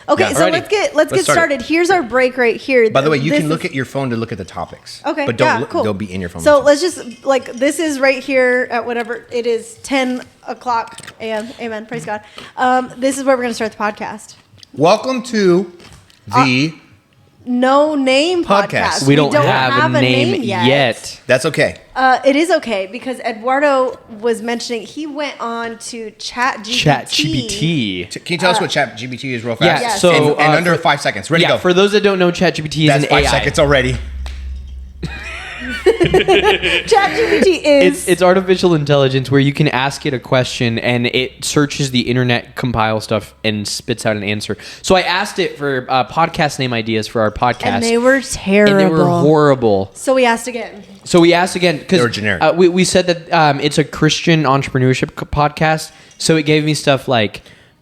Okay, Yeah. so Alrighty. let's get start started. Here's our break right here. By the way, you This can look is- at your phone to look at the topics. Okay, But don't yeah, look, cool. they'll be in your phone. So let's just this is right here at whatever it is, 10 o'clock a.m. Amen. Praise God. This is where we're gonna start the podcast. Welcome to the. No name podcast. We don't have a name yet. That's okay. It is okay because Eduardo was mentioning he went on to ChatGPT. ChatGPT. Can you tell us what ChatGPT is real Yeah. fast? Yes. So in under for- 5 seconds. Ready yeah. to go. For those that don't know, ChatGPT is That's an 5 AI. seconds already. ChatGPT is It's artificial intelligence where you can ask it a question and it searches the internet, compiles stuff, and spits out an answer. So I asked it for podcast name ideas for our podcast, and they were terrible. and they were horrible. So we asked again. So we asked again because They were generic. we said that it's a Christian entrepreneurship podcast. So it gave me stuff like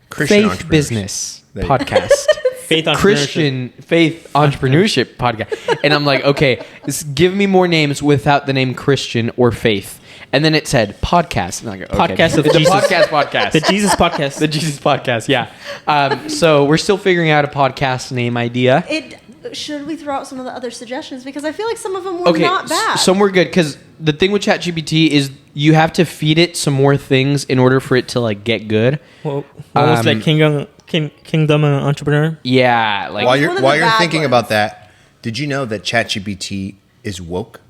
Christian faith entrepreneurs. business There you go. podcast. Faith entrepreneurship. Christian faith entrepreneurship podcast. And I'm like, okay, give me more names without the name Christian or faith. And then it said podcast. And I'm like, okay, Podcast of the Jesus. podcast. The Jesus podcast. The Jesus podcast, yeah. So we're still figuring out a podcast name idea. Should we throw out some of the other suggestions because I feel like some of them were not bad. Some were good because the thing with ChatGPT is you have to feed it some more things in order for it to like get good. Well, almost like Kingdom Entrepreneur. Yeah, like While one you're of the while you're bad thinking ones. about that, did you know that ChatGPT is woke?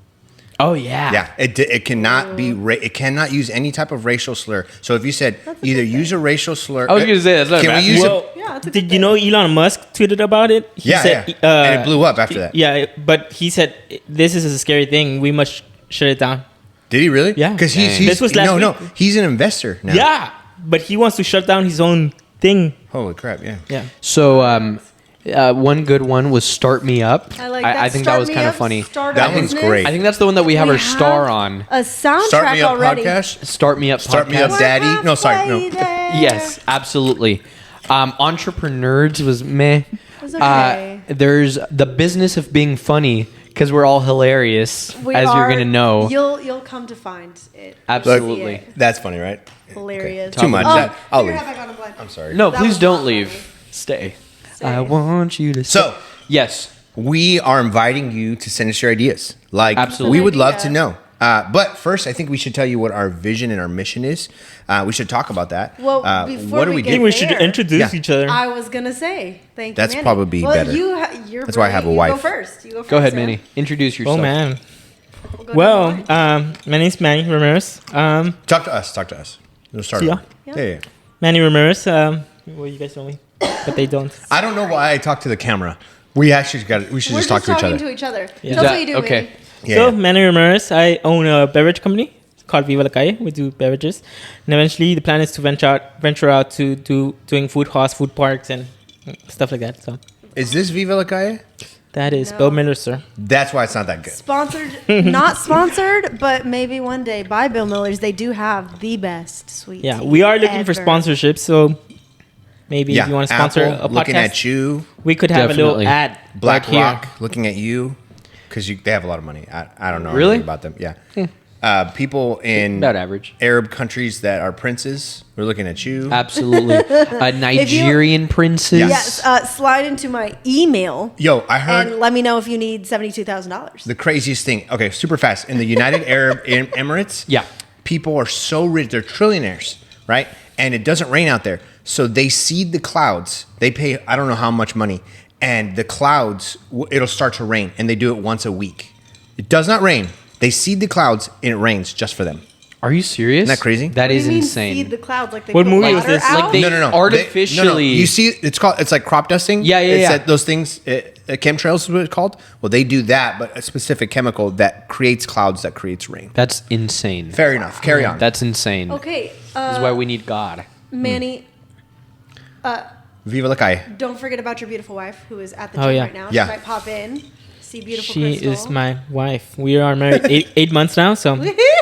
oh yeah, Yeah, it cannot be it cannot use any type of racial slur. So if you said either use a racial slur, I was gonna say that's not can bad. we use Well, Yeah, it's a good did you know Elon Musk tweeted about it? He Yeah, and it blew up after that. Yeah, but he said this is a scary thing. We must shut it down. Did he really? Yeah. because he's Dang. This was last no, week. he's an investor now. Yeah, but he wants to shut down his own thing. Holy crap! Yeah. Yeah. So one good one was Start Me Up. I like that. I think Start that was Me kind of Up, funny. Start That a one's business. great. I think that's the one that we have We our star have on. A soundtrack Start me up already. podcast. Start Me Up Start podcast. me up, Daddy. No, sorry, no. Halfway there. Yes, absolutely. Entrepreneurs was meh. It was okay. There's the business of being funny because we're all hilarious, We as are- you're gonna know. You'll come to find it Absolutely. See it. That's funny, right? hilarious. Too much. Oh, I'll figure leave. out if I got a blank. I'm sorry. No, That please was don't not leave. funny. Stay. Stay. I want you to. So yes. we are inviting you to send us your ideas. Like, Absolutely. we would love Idea. to know. But first, I think we should tell you what our vision and our mission is. We should talk about that. Well, before what do we we get I think do? we should there. introduce Yeah. each other. I was gonna say thank That's you. Manny. probably well, better. You're That's why I have a You wife. go first. You go first. Go ahead, Sam. Manny. Introduce yourself. Oh man. We'll go Well, down my name's Manny Ramirez. Talk to us. Talk to us. We'll start. See ya. over. Yeah. Yeah, yeah. Manny Ramirez. Well, you guys know me, but they don't. I don't know why I talk to the camera. We actually We should We're just talk to each talking other. to each other. Yeah. That's That- what you do. okay. Manny. Yeah, So, yeah. Manny Ramirez, I own a beverage company called Viva La Calle. We do beverages. And eventually, the plan is to venture out to doing food halls, food parks, and stuff like that. So, Is this Viva La Calle? that is No. Bill Miller, sir. That's why it's not that good. Sponsored, not sponsored, but maybe one day by Bill Miller's. They do have the best sweet Yeah, tea we are looking for ever. sponsorships. So, maybe Yeah, if you want to sponsor Apple, a podcast, looking at you. we could have Definitely. a little ad. Black right here. Rock looking at you because they have a lot of money. I don't know Really? anything about them. Yeah. People in About average. Arab countries that are princes, we're looking at you. Absolutely. A Nigerian princess. Yes, slide into my email Yo, I heard and let me know if you need $72,000. the craziest thing. Okay, super fast. In the United Arab Emirates, Yeah. people are so rich. They're trillionaires, right? And it doesn't rain out there. So they seed the clouds. They pay, I don't know how much money. And the clouds, it'll start to rain. And they do it once a week. It does not rain. They seed the clouds and it rains just for them. Are you serious? Isn't that crazy? That What do is you mean insane. Seed the clouds like they What put movie water was this? out? Like they- No. artificially- You see, it's like crop dusting. Yeah, yeah, It's yeah. that- those things, chemtrails is what it's called. Well, they do that, but a specific chemical that creates clouds that creates rain. That's insane. Fair enough. Carry on. That's insane. Okay, This is why we need God. Manny, Viva la calle. don't forget about your beautiful wife who is at the Oh, gym yeah. right now. Yeah. She might pop in, see beautiful She Crystal. is my wife. We are married 8 months now, so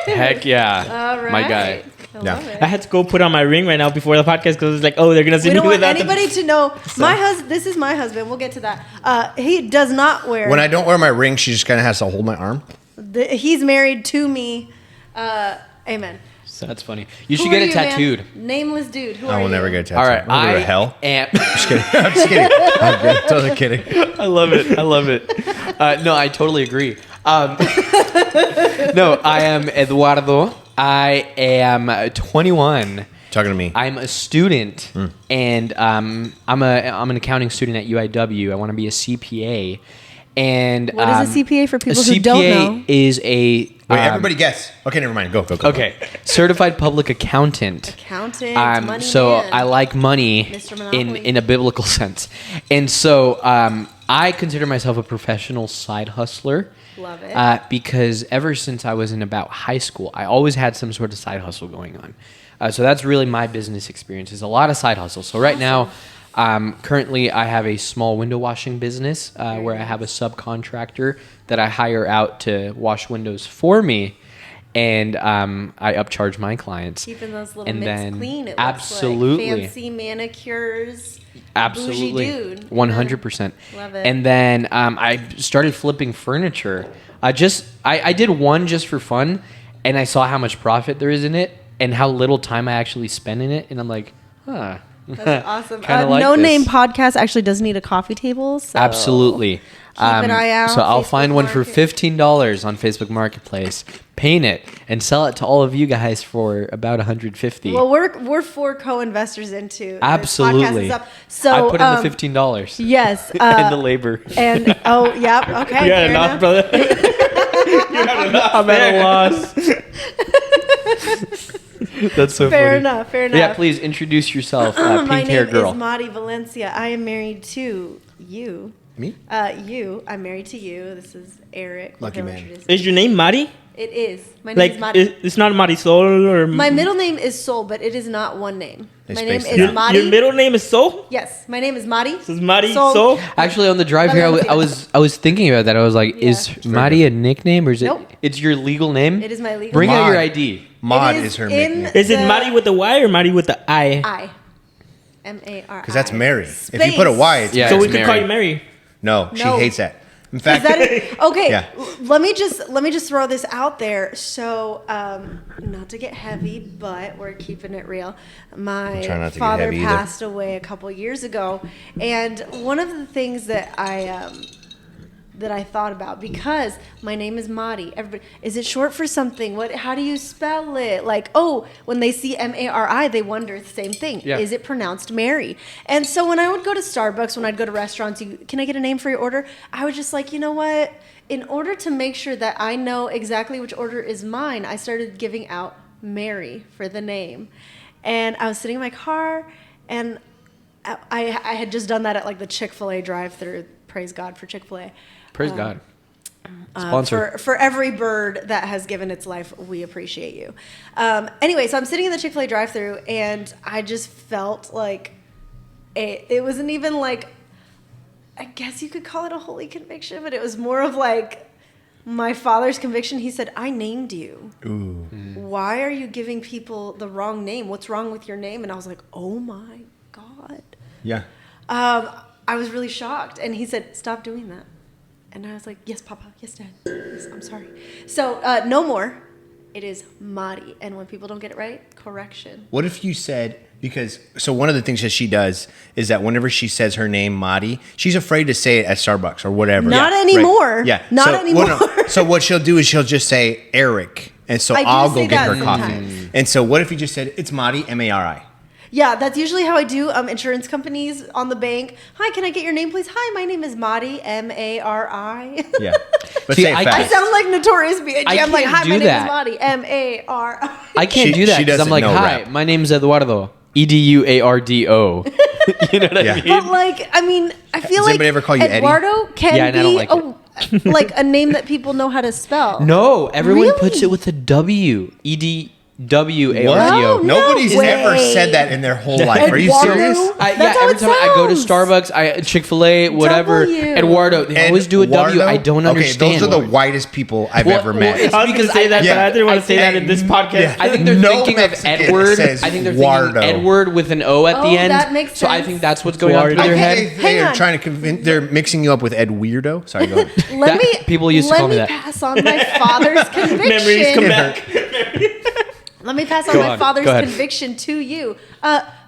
Heck yeah. All right. My guy. I Yeah. love it. I had to go put on my ring right now before the podcast because it's like, oh, they're gonna see We me don't want without anybody the. to know. My husband. This is my husband. We'll get to that. He does not wear. When I don't wear my ring, she just kind of has to hold my arm. He's married to me. Amen. So That's funny. You Who should are get it you, man? tattooed. Nameless dude. Who I are will you? never get a tattoo. All right, I'm gonna go to hell. am. Just kidding. I'm just kidding. I'm good. Totally kidding. I love it. I love it. No, I totally agree. No, I am Eduardo. I am 21. Talking to me. I'm a student, and I'm an accounting student at UIW. I want to be a CPA. And What is a CPA for people a who don't CPA know? is a Wait, everybody guess. Okay, never mind. Go. okay, certified public accountant. Accountant, money So man. I like money Mr. in Monopoly. a biblical sense, and so I consider myself a professional side hustler. Love it. Because ever since I was in about high school, I always had some sort of side hustle going on. So that's really my business experience, is a lot of side hustles. So right now, currently I have a small window washing business where I have a subcontractor that I hire out to wash windows for me. And I upcharge my clients. Keeping those little and mitts then clean. It absolutely. looks like. Fancy manicures. Absolutely, Bougie dude. 100%. Love it. And then I started flipping furniture. I did one just for fun, and I saw how much profit there is in it and how little time I actually spend in it, and I'm like, huh. That's awesome. Kinda like No this. Name Podcast actually does need a coffee table. So Absolutely. Keep an eye out. So I'll Facebook find one for Market. $15 on Facebook Marketplace, paint it, and sell it to all of you guys for about $150. Well, we're 4 co-investors into this Absolutely. podcast and stuff. So I put in the $15 Yes. and the labor. And yep. Okay. you're at fair a loss, enough. brother. You're at a loss. I'm at a loss. That's so Fair funny. enough. Fair enough. Yeah, please introduce yourself, My pink hair name girl. is Madi Valencia. I am married to you. Me? You. I'm married to you. This is Eric. Lucky He'll man. introduce Is your name Mari? It is. My name Like, is Madi. it's not Marisol or My middle name is Sol, but it is not one name. They My name spaced is it your, out. Madi. your middle name is Sol? Yes, my name is Madi. So it's Mari Sol. Sol? Actually, on the drive Let here, me know. I was thinking about that. I was like, Yeah. is Madi a nickname or is it? Nope. It's your legal name. It is my legal Bring name. out your Mod. ID. Mod It is her in nickname. Is it the Mari with the Y or Mari with the I? I. M-A-R-I. Because that's Mary. If you put a Y, it's Yeah, So it's we could call Mary. you Mary. No, she No. hates that. In Is fact, that it? Okay, Yeah. let me just throw this out there. So, not to get heavy, but we're keeping it real. My Try not to get father heavy either. passed away a couple years ago, and one of the things that I thought about, because my name is Madi. Everybody, is it short for something? What? How do you spell it? Like, when they see M-A-R-I, they wonder the same thing. Yeah. Is it pronounced Mary? And so when I would go to Starbucks, when I'd go to restaurants, can I get a name for your order? I was just like, you know what? In order to make sure that I know exactly which order is mine, I started giving out Mary for the name. And I was sitting in my car, and I had just done that at like the Chick-fil-A drive-thru. Praise God for Chick-fil-A. Praise God. Sponsor. For every bird that has given its life, we appreciate you. Anyway, so I'm sitting in the Chick-fil-A drive-thru, and I just felt like it wasn't even like, I guess you could call it a holy conviction, but it was more of like my father's conviction. He said, I named you. ooh. Why are you giving people the wrong name? What's wrong with your name? And I was like, oh my God. Yeah. I was really shocked. And he said, stop doing that. And I was like, yes, Papa. Yes, Dad. Yes, I'm sorry. So no more. It is Madi. And when people don't get it right, correction. What if you said, so one of the things that she does is that whenever she says her name, Madi, she's afraid to say it at Starbucks or whatever. Not Yeah, anymore. Right. Yeah. Not so, anymore. So what she'll do is she'll just say Eric. And so I do I'll go say get that her coffee. sometimes. And so what if you just said, it's Madi, M-A-R-I? Yeah, that's usually how I do insurance companies on the bank. Hi, can I get your name, please? Hi, my name is Madi, M-A-R-I. Yeah. But See, say it I fast. I sound like Notorious B.I.G. I I'm like, can't hi, do my name that. is Madi, M-A-R-I. I can't She- do that she because I'm doesn't like, know hi, rap. my name's Eduardo. Eduardo. You know what Yeah. I mean? But like, I mean, I feel Does like anybody ever call you Eddie? Eduardo can Yeah, and I don't be like like a name that people know how to spell. No, everyone Really? puts it with a W. EDWARDO. No, Nobody's way. ever said that in their whole life. Are you Eduardo? serious? That's how every it time I go to sounds. Starbucks, Chick-fil-A, whatever, W. Eduardo, they always do a W. I don't understand. Okay, those are the whitest people I've Well, ever well, met. it's I was going because to say that, yeah. but I didn't want I to say that in this podcast. Yeah. I think they're No thinking Mexican of Edward. says I think they're Wardo. thinking Edward with an O at the Oh, end. that makes So I sense. think that's what's going on through Wardo. their I head. think Hang they're on. trying to convince. They're mixing you up with Ed Weirdo. Sorry, go ahead. Let me People used to call me that. pass on my father's conviction. Memories come back. Let me pass on Go my on, father's go ahead. conviction to you.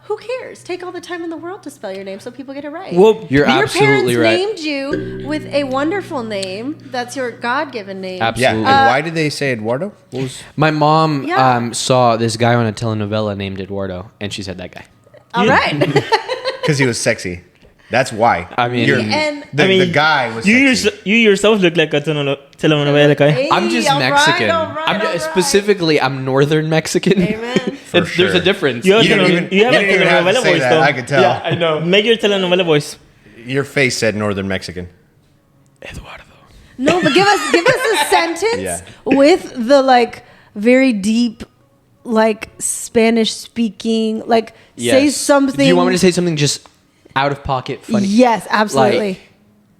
Who cares? Take all the time in the world to spell your name so people get it right. Well, You're your absolutely parents right. named you with a wonderful name. That's your God-given name. Absolutely. Yeah. And why did they say Eduardo? What was My mom Yeah. saw this guy on a telenovela named Eduardo, and she said that guy. All right. because he was sexy. That's why. I mean- And- the guy was sexy. you yourself look like a telenovela guy. Hey, I'm just all right, Mexican. all right, I'm all right. specifically, I'm Northern Mexican. Amen. For There's sure. a difference. You have, You didn't even, you have you a didn't even have to telenovela say voice, that. though. I could tell. Yeah, I know. Make your telenovela voice. Your face said Northern Mexican. Eduardo. No, but give us a sentence Yeah. with the like very deep, like Spanish speaking, like say Yes. something. Do you want me to say something just out of pocket, funny? Yes, absolutely.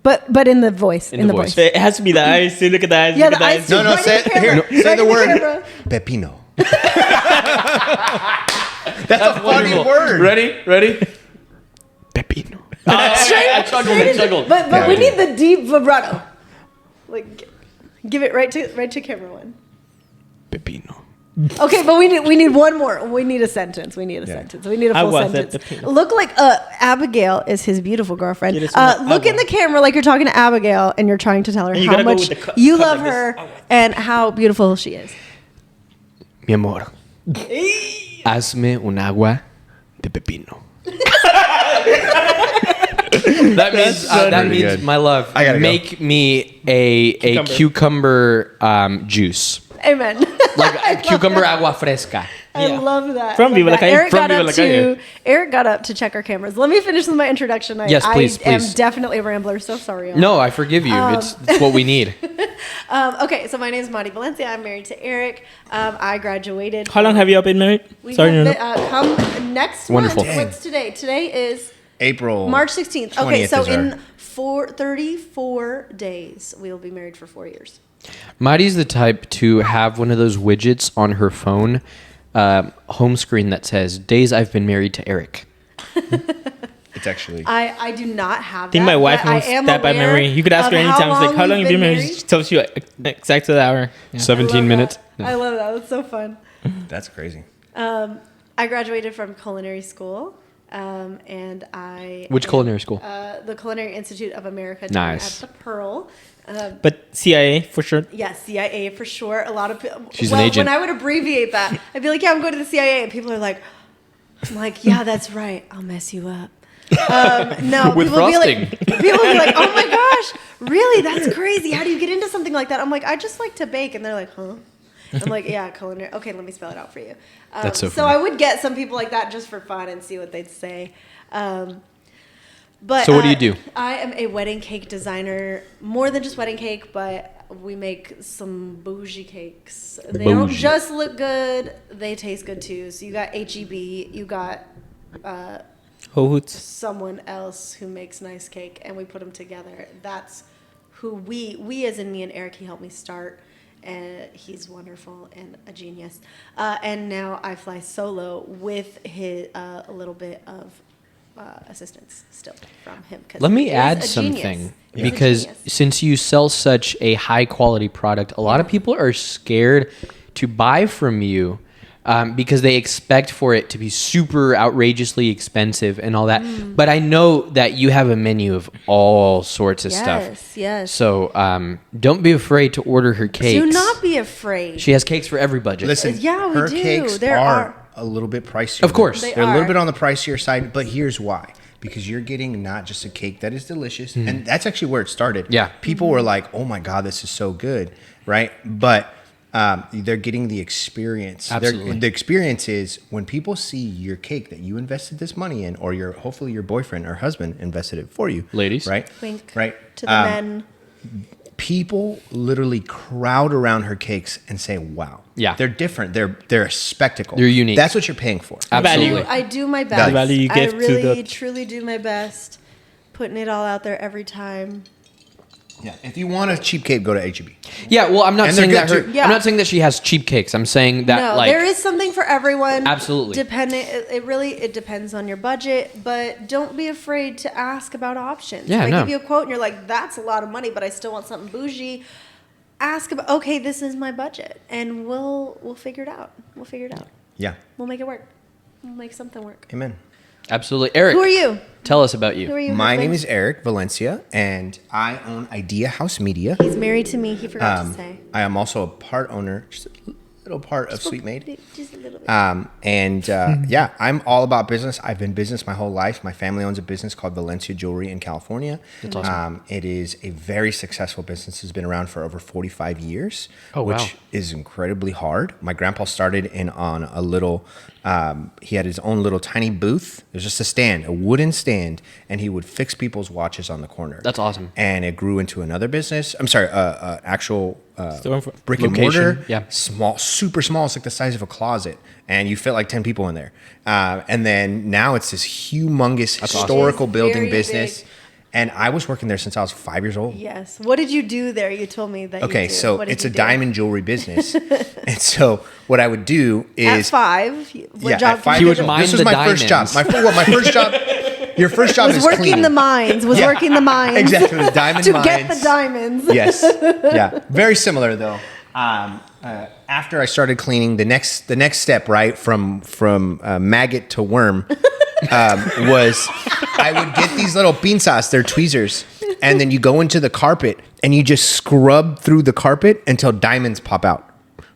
Like- but in the voice, in the voice. It has to be the eyes. You look at the eyes. Yeah, look the at eyes. No, no, Right say in the camera. here. Say Right the in the word camera. pepino. That's a funny Wonderful. word. Ready? Pepino. I chuckled. But Yeah, we I need the deep vibrato. Like, give it right to camera one. Pepino. Okay, but we need one more. We need a sentence. We need a sentence. We need a I full was sentence. at the penis. Look like Abigail is his beautiful girlfriend. Get it some Look in agua. the camera like you're talking to Abigail and you're trying to tell her And you how gotta go much with the you cut love like this. her Agua. and how beautiful she is. Mi amor. Hazme un agua de pepino. that pretty means good. my love. I gotta go. Make me a cucumber juice, Amen. like a cucumber agua fresca. I Yeah. love that. From Love Viva La that. Calle. Eric From got Viva up La Calle. Eric got up to check our cameras. Let me finish with my introduction. Yes, please, I am please. definitely a rambler. So sorry. y'all. No, I forgive you. It's what we need. Okay, so my name is Madi Valencia. I'm married to Eric. I graduated. How long have you all been married? We Sorry, have no, been, no. come next Wonderful. month. What's today? Today is April. March 16th. Okay, 20th so is our- in 34 days, we will be married for 4 years. Mari's the type to have one of those widgets on her phone, home screen that says "Days I've been married to Eric." It's actually. I do not have I think that, my wife but I knows am that by aware memory. You could ask of her anytime. It's like, how long we've have you been been married? She tells you exact to the hour. Yeah. I 17 love minutes. that. I love that. That's so fun. That's crazy. I graduated from culinary school, and I Which culinary school? The Culinary Institute of America. down Nice. at the Pearl. But CIA for sure. Yes, CIA for sure. A lot of people. She's an agent. When I would abbreviate that, I'd be like, "Yeah, I'm going to the CIA," and people are like, "I'm like, yeah, that's right. I'll mess you up." No, With people frosting. people be like, "Oh my gosh, really? That's crazy. How do you get into something like that?" I'm like, "I just like to bake," and they're like, "Huh?" I'm like, "Yeah, culinary. Okay, let me spell it out for you." That's so So funny. I would get some people like that just for fun and see what they'd say. But So what do you do? I am a wedding cake designer. More than just wedding cake, but we make some bougie cakes. They don't Bougie. just look good; they taste good too. So you got HEB, you got Whole Hoots. someone else who makes nice cake, and we put them together. That's who we as in me and Eric. He helped me start, and he's wonderful and a genius. And now I fly solo with his a little bit of assistance still from him. 'cause Let he me is add a genius. something He's a because genius. since you sell such a high quality product, a lot of people are scared to buy from you because they expect for it to be super outrageously expensive and all that. But I know that you have a menu of all sorts of stuff. Yes. So don't be afraid to order her cakes. Do not be afraid. She has cakes for every budget. Listen, Yeah, we her do. cakes There are are- a little bit pricier. Of course. They They're a little are. bit on the pricier side, but here's why. Because you're getting not just a cake that is delicious, and that's actually where it started. Yeah. People were like, "Oh my God, this is so good," right? But they're getting the experience. Absolutely. The experience is when people see your cake that you invested this money in, or hopefully your boyfriend or husband invested it for you, Ladies. right? Wink Right. to the men. People literally crowd around her cakes and say, "Wow, Yeah. they're different. They're a spectacle. They're unique. That's what you're paying for." Absolutely. I do my best. The value you give I to really, the- truly do my best, putting it all out there every time. Yeah. If you want a cheap cake, go to HEB. Yeah, well, I'm not And they're saying that good her. too. Yeah. I'm not saying that she has cheap cakes. I'm saying that No, like there is something for everyone. Absolutely. Depending, it really depends on your budget, but don't be afraid to ask about options. Yeah, if I no. give you a quote and you're like, "That's a lot of money, but I still want something bougie." ask about, okay, this is my budget, and we'll figure it out. We'll figure it out. Yeah. We'll make it work. We'll make something work. Amen. Absolutely. Eric, Who are you? tell us about Who you. are you? My name husband? is Eric Valencia, and I own Idea House Media. He's married to me. He forgot to say. I am also a part owner, just a little part of Sweet Maid. Just a little bit. Yeah, I'm all about business. I've been business my whole life. My family owns a business called Valencia Jewelry in California. That's awesome. It is a very successful business. It's been around for over 45 years, Oh, wow. which is incredibly hard. My grandpa started on a little, he had his own little tiny booth. It was just a stand, a wooden stand, and he would fix people's watches on the corner. That's awesome. And it grew into another business. I'm sorry, actual Store for- brick and Location, mortar. yeah. Small, super small. It's like the size of a closet, and you fit like 10 people in there. And then now it's this humongous historical It's building very business. big. And I was working there since I was 5 years old. Yes. What did you do there? You told me that. Okay, you do. so What did it's you a do? diamond jewelry business. And so what I would do At is 5. What job at 5 did you He would do? mine This was the my first job. diamonds. My first job. Your first job Was is working cleaning. the mines. Was Yeah. working the mines. Exactly, the diamond to mines. get the diamonds. Yes. Yeah. Very similar though. After I started cleaning, the next step, right, from maggot to worm, was I would get these little pinzas, they're tweezers, and then you go into the carpet and you just scrub through the carpet until diamonds pop out,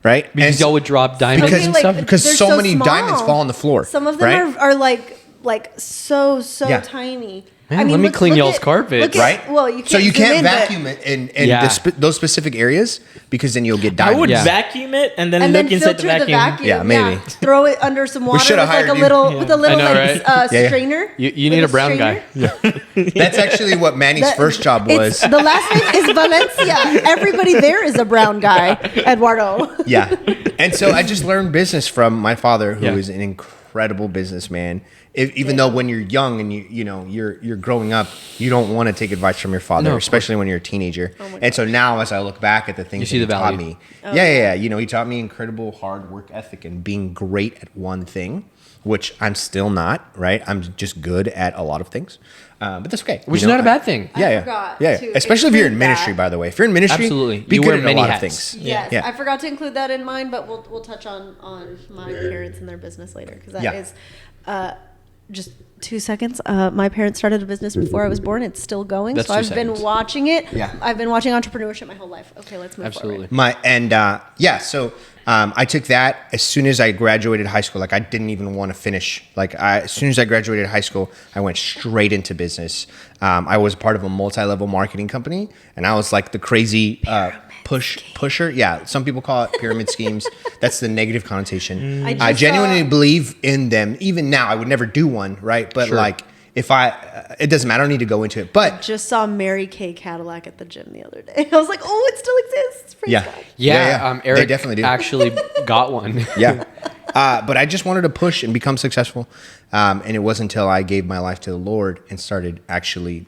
right? Because y'all would drop diamonds Because- and Okay, stuff? because they're so many small. diamonds fall on the floor, Some of them right? are like so Yeah. tiny. Man, let me clean y'all's carpet. look at- Right? Well, you can't. So you zoom can't in, but- vacuum it in Yeah. those specific areas because then you'll get I diamonds. would Yeah. vacuum it and then And look then inside filter the vacuum. Yeah, maybe. Throw it under some water with shoulda like a hired you. little with a little I know, like right? Yeah, yeah. strainer. You need With a brown strainer. guy. That's actually what Manny's That- first job was. The last name is Valencia. Everybody there is a brown guy, Eduardo. Yeah. And so I just learned business from my father, who Yeah. is an incredible businessman. Even though when you're young and you're growing up, you don't want to take advice from your father, No, of especially when you're a teenager. and so now, as I look back at the things see that he the taught value. me, yeah. He taught me incredible hard work ethic and being great at one thing, which I'm still not. Right, I'm just good at a lot of things, but that's okay. Which You is know, not a bad thing. Yeah, forgot yeah. to Especially if you're in include ministry, that. by the way. If you're in ministry, Absolutely. be You good wear at a many lot of hats. things. Yes, Yeah. I forgot to include that in mine, but we'll touch on my parents and their business later because that is just 2 seconds. My parents started a business before I was born. It's still going, That's so 2 I've been seconds. watching it. Yeah. I've been watching entrepreneurship my whole life. Okay, let's move Absolutely. forward. I took that as soon as I graduated high school. Like I didn't even want to finish. As soon as I graduated high school, I went straight into business. I was part of a multi-level marketing company, and I was like the crazy pusher. Yeah, some people call it pyramid schemes. That's the negative connotation. I I just genuinely saw- believe in them. Even now, I would never do one, right? But Sure. like, if it doesn't matter. I don't need to go into it. But Just saw Mary Kay Cadillac at the gym the other day. I was like, oh, it still exists. Praise yeah, God. Yeah, They Eric definitely do. actually got one. Yeah. But I just wanted to push and become successful. And it wasn't until I gave my life to the Lord and started actually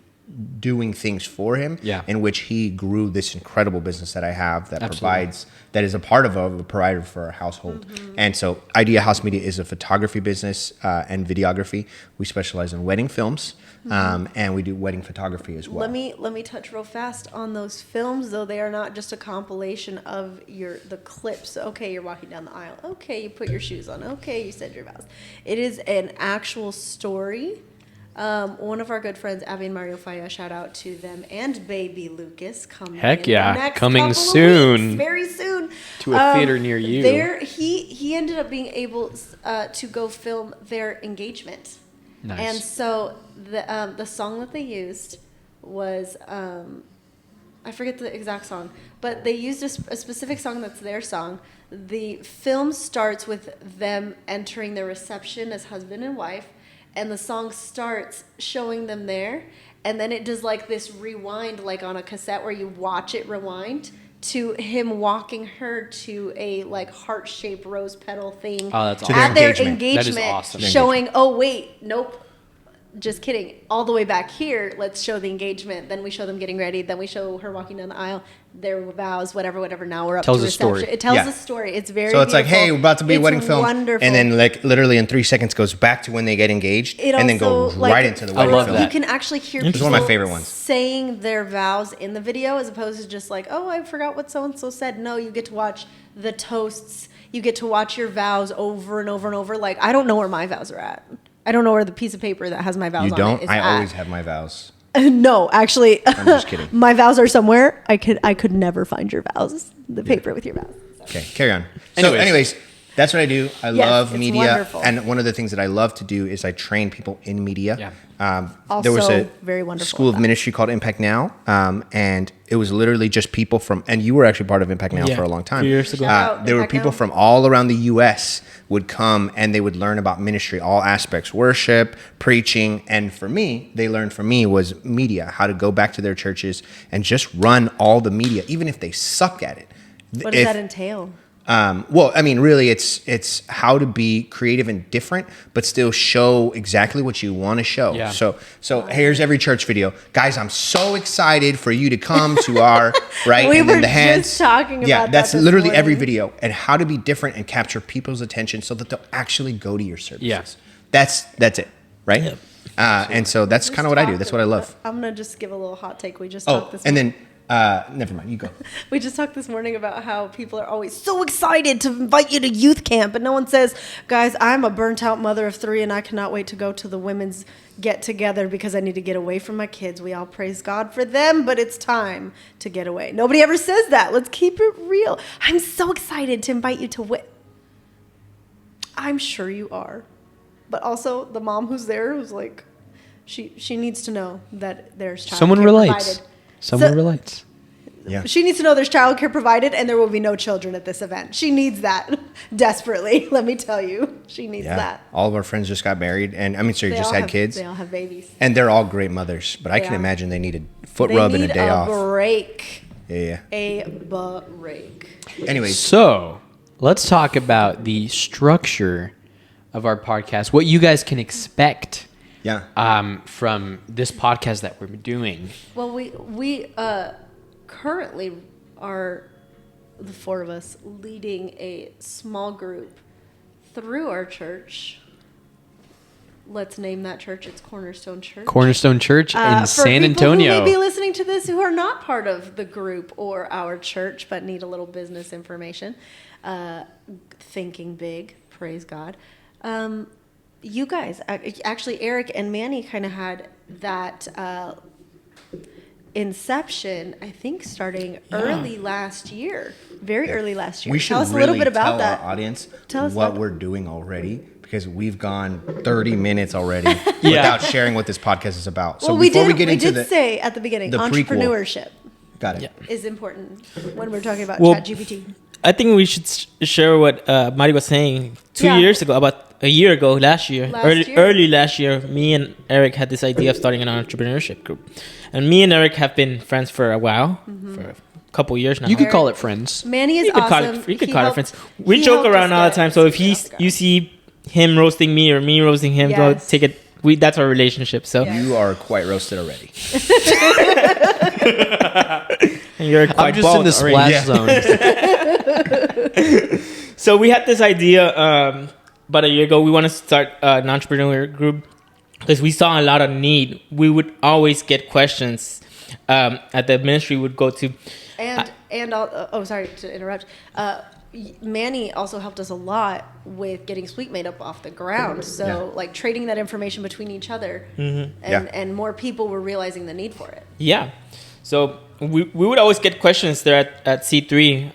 doing things for him, Yeah. in which he grew this incredible business that I have that Absolutely. that is a part of a provider for our household. And so Idea House Media is a photography business and videography. We specialize in wedding films and we do wedding photography as well. Let me touch real fast on those films, though they are not just a compilation of the clips. Okay, you're walking down the aisle. Okay, you put your shoes on. Okay, you said your vows. It is an actual story. One of our good friends, Abby and Mario Faya, shout out to them, and baby Lucas coming. Heck in the yeah, next coming couple of soon. weeks, very soon To a theater near you. There, he ended up being able to go film their engagement. Nice. And so the song that they used was I forget the exact song, but they used a specific song that's their song. The film starts with them entering the reception as husband and wife, and the song starts showing them there, and then it does like this rewind, like on a cassette where you watch it rewind to him walking her to a like heart-shaped rose petal thing Oh, that's To their at their engagement. That is engagement, awesome. showing, oh wait, nope, just kidding. All the way back here, let's show the engagement. Then we show them getting ready. Then we show her walking down the aisle, their vows, whatever. Now we're up Tells to a story. reception. It tells Yeah. a story. It's very So it's like, beautiful. hey, we're about to be a It's wedding film, wonderful. and then like literally in 3 seconds goes back to when they get engaged, It and then go also, like, right into the I wedding love film. that. You can actually hear It's people one of my favorite ones. saying their vows in the video as opposed to just like, oh, I forgot what so-and-so said. No, you get to watch the toasts. You get to watch your vows over and over and over. Like, I don't know where my vows are at. I don't know where the piece of paper that has my vows You on don't? it is I at. always have my vows. No, actually, I'm just kidding. my vows are somewhere. I could never find your vows. The paper with your vows. Okay, carry on. So, anyways, that's what I do. I Yes, love it's media, wonderful. and one of the things that I love to do is I train people in media. Yeah. There was Also a very wonderful school at of that. ministry called Impact Now, and it was literally just people from, and you were actually part of Impact Now Yeah, for a long time. 3 years ago. Shout out There were Impact people Now. from all around the U.S. would come and they would learn about ministry, all aspects, worship, preaching, and for me, they learned from me was media, how to go back to their churches and just run all the media, even if they suck at it. What does If- that entail? well, I mean, really, it's how to be creative and different, but still show exactly what you want to show. Yeah. So here's every church video, guys. I'm so excited for you to come to our right. We and then were the hands. just talking Yeah, about that's that this literally every morning. video, and how to be different and capture people's attention so that they'll actually go to your services. Yeah. That's it, right? Yep. And so that's kind of what I do. That's what I love. I'm gonna just give a little hot take. We just Oh, talked this. and morning. then never mind. You go. We just talked this morning about how people are always so excited to invite you to youth camp, and no one says, guys, I'm a burnt out mother of 3 and I cannot wait to go to the women's get together because I need to get away from my kids. We all praise God for them, but it's time to get away. Nobody ever says that. Let's keep it real. I'm so excited to invite you to I'm sure you are. But also the mom who's there who's like, she needs to know that there's childcare Someone relates. provided. Someone So- relates. Yeah. She needs to know there's childcare provided and there will be no children at this event. She needs that desperately. Let me tell you, she needs Yeah. that. All of our friends just got married, and I mean, sorry, They just all had have- kids. They all have babies. And they're all great mothers, but I They can are. imagine they need a foot They rub and need a day off. break. Yeah. A break. Anyways, So let's talk about the structure of our podcast. What you guys can expect yeah. from this podcast that we're doing. Well, we currently are the 4 of us leading a small group through our church. Let's name that church. It's Cornerstone Church. Cornerstone Church in For San people Antonio. who may be listening to this who are not part of the group or our church but need a little business information, thinking big, praise God. You guys, actually, Eric and Manny kind of had that inception, I think, starting early last year, very early last year. We should tell us really a little bit about tell that. our audience Tell us what about- we're doing already, because we've gone 30 minutes already without sharing what this podcast is about. So Well, we before did. we get into the say at the beginning, the prequel. entrepreneurship got it. Yeah. is important when we're talking about Well, ChatGPT. I think we should share what Mari was saying 2 Yeah. years ago, about a year ago, last year, Last year. early last year. Me and Eric had this idea of starting an entrepreneurship group, and me and Eric have been friends for a while, for a couple years now. You could call it friends. Manny is You could awesome. call it friends. We he joke helped around us all the get time. So if CPS you see him roasting me or me roasting him, Yes. don't take it. That's our relationship. So Yeah. You are quite roasted already. and you're quite I'm just bald in the already. splash zone. So we had this idea about a year ago. We want to start an entrepreneur group because we saw a lot of need. We would always get questions at the ministry. Would go to Sorry to interrupt. Manny also helped us a lot with getting Sweet Made Up off the ground. So Yeah. like trading that information between each other, Yeah. and more people were realizing the need for it. yeah. So we would always get questions there at C3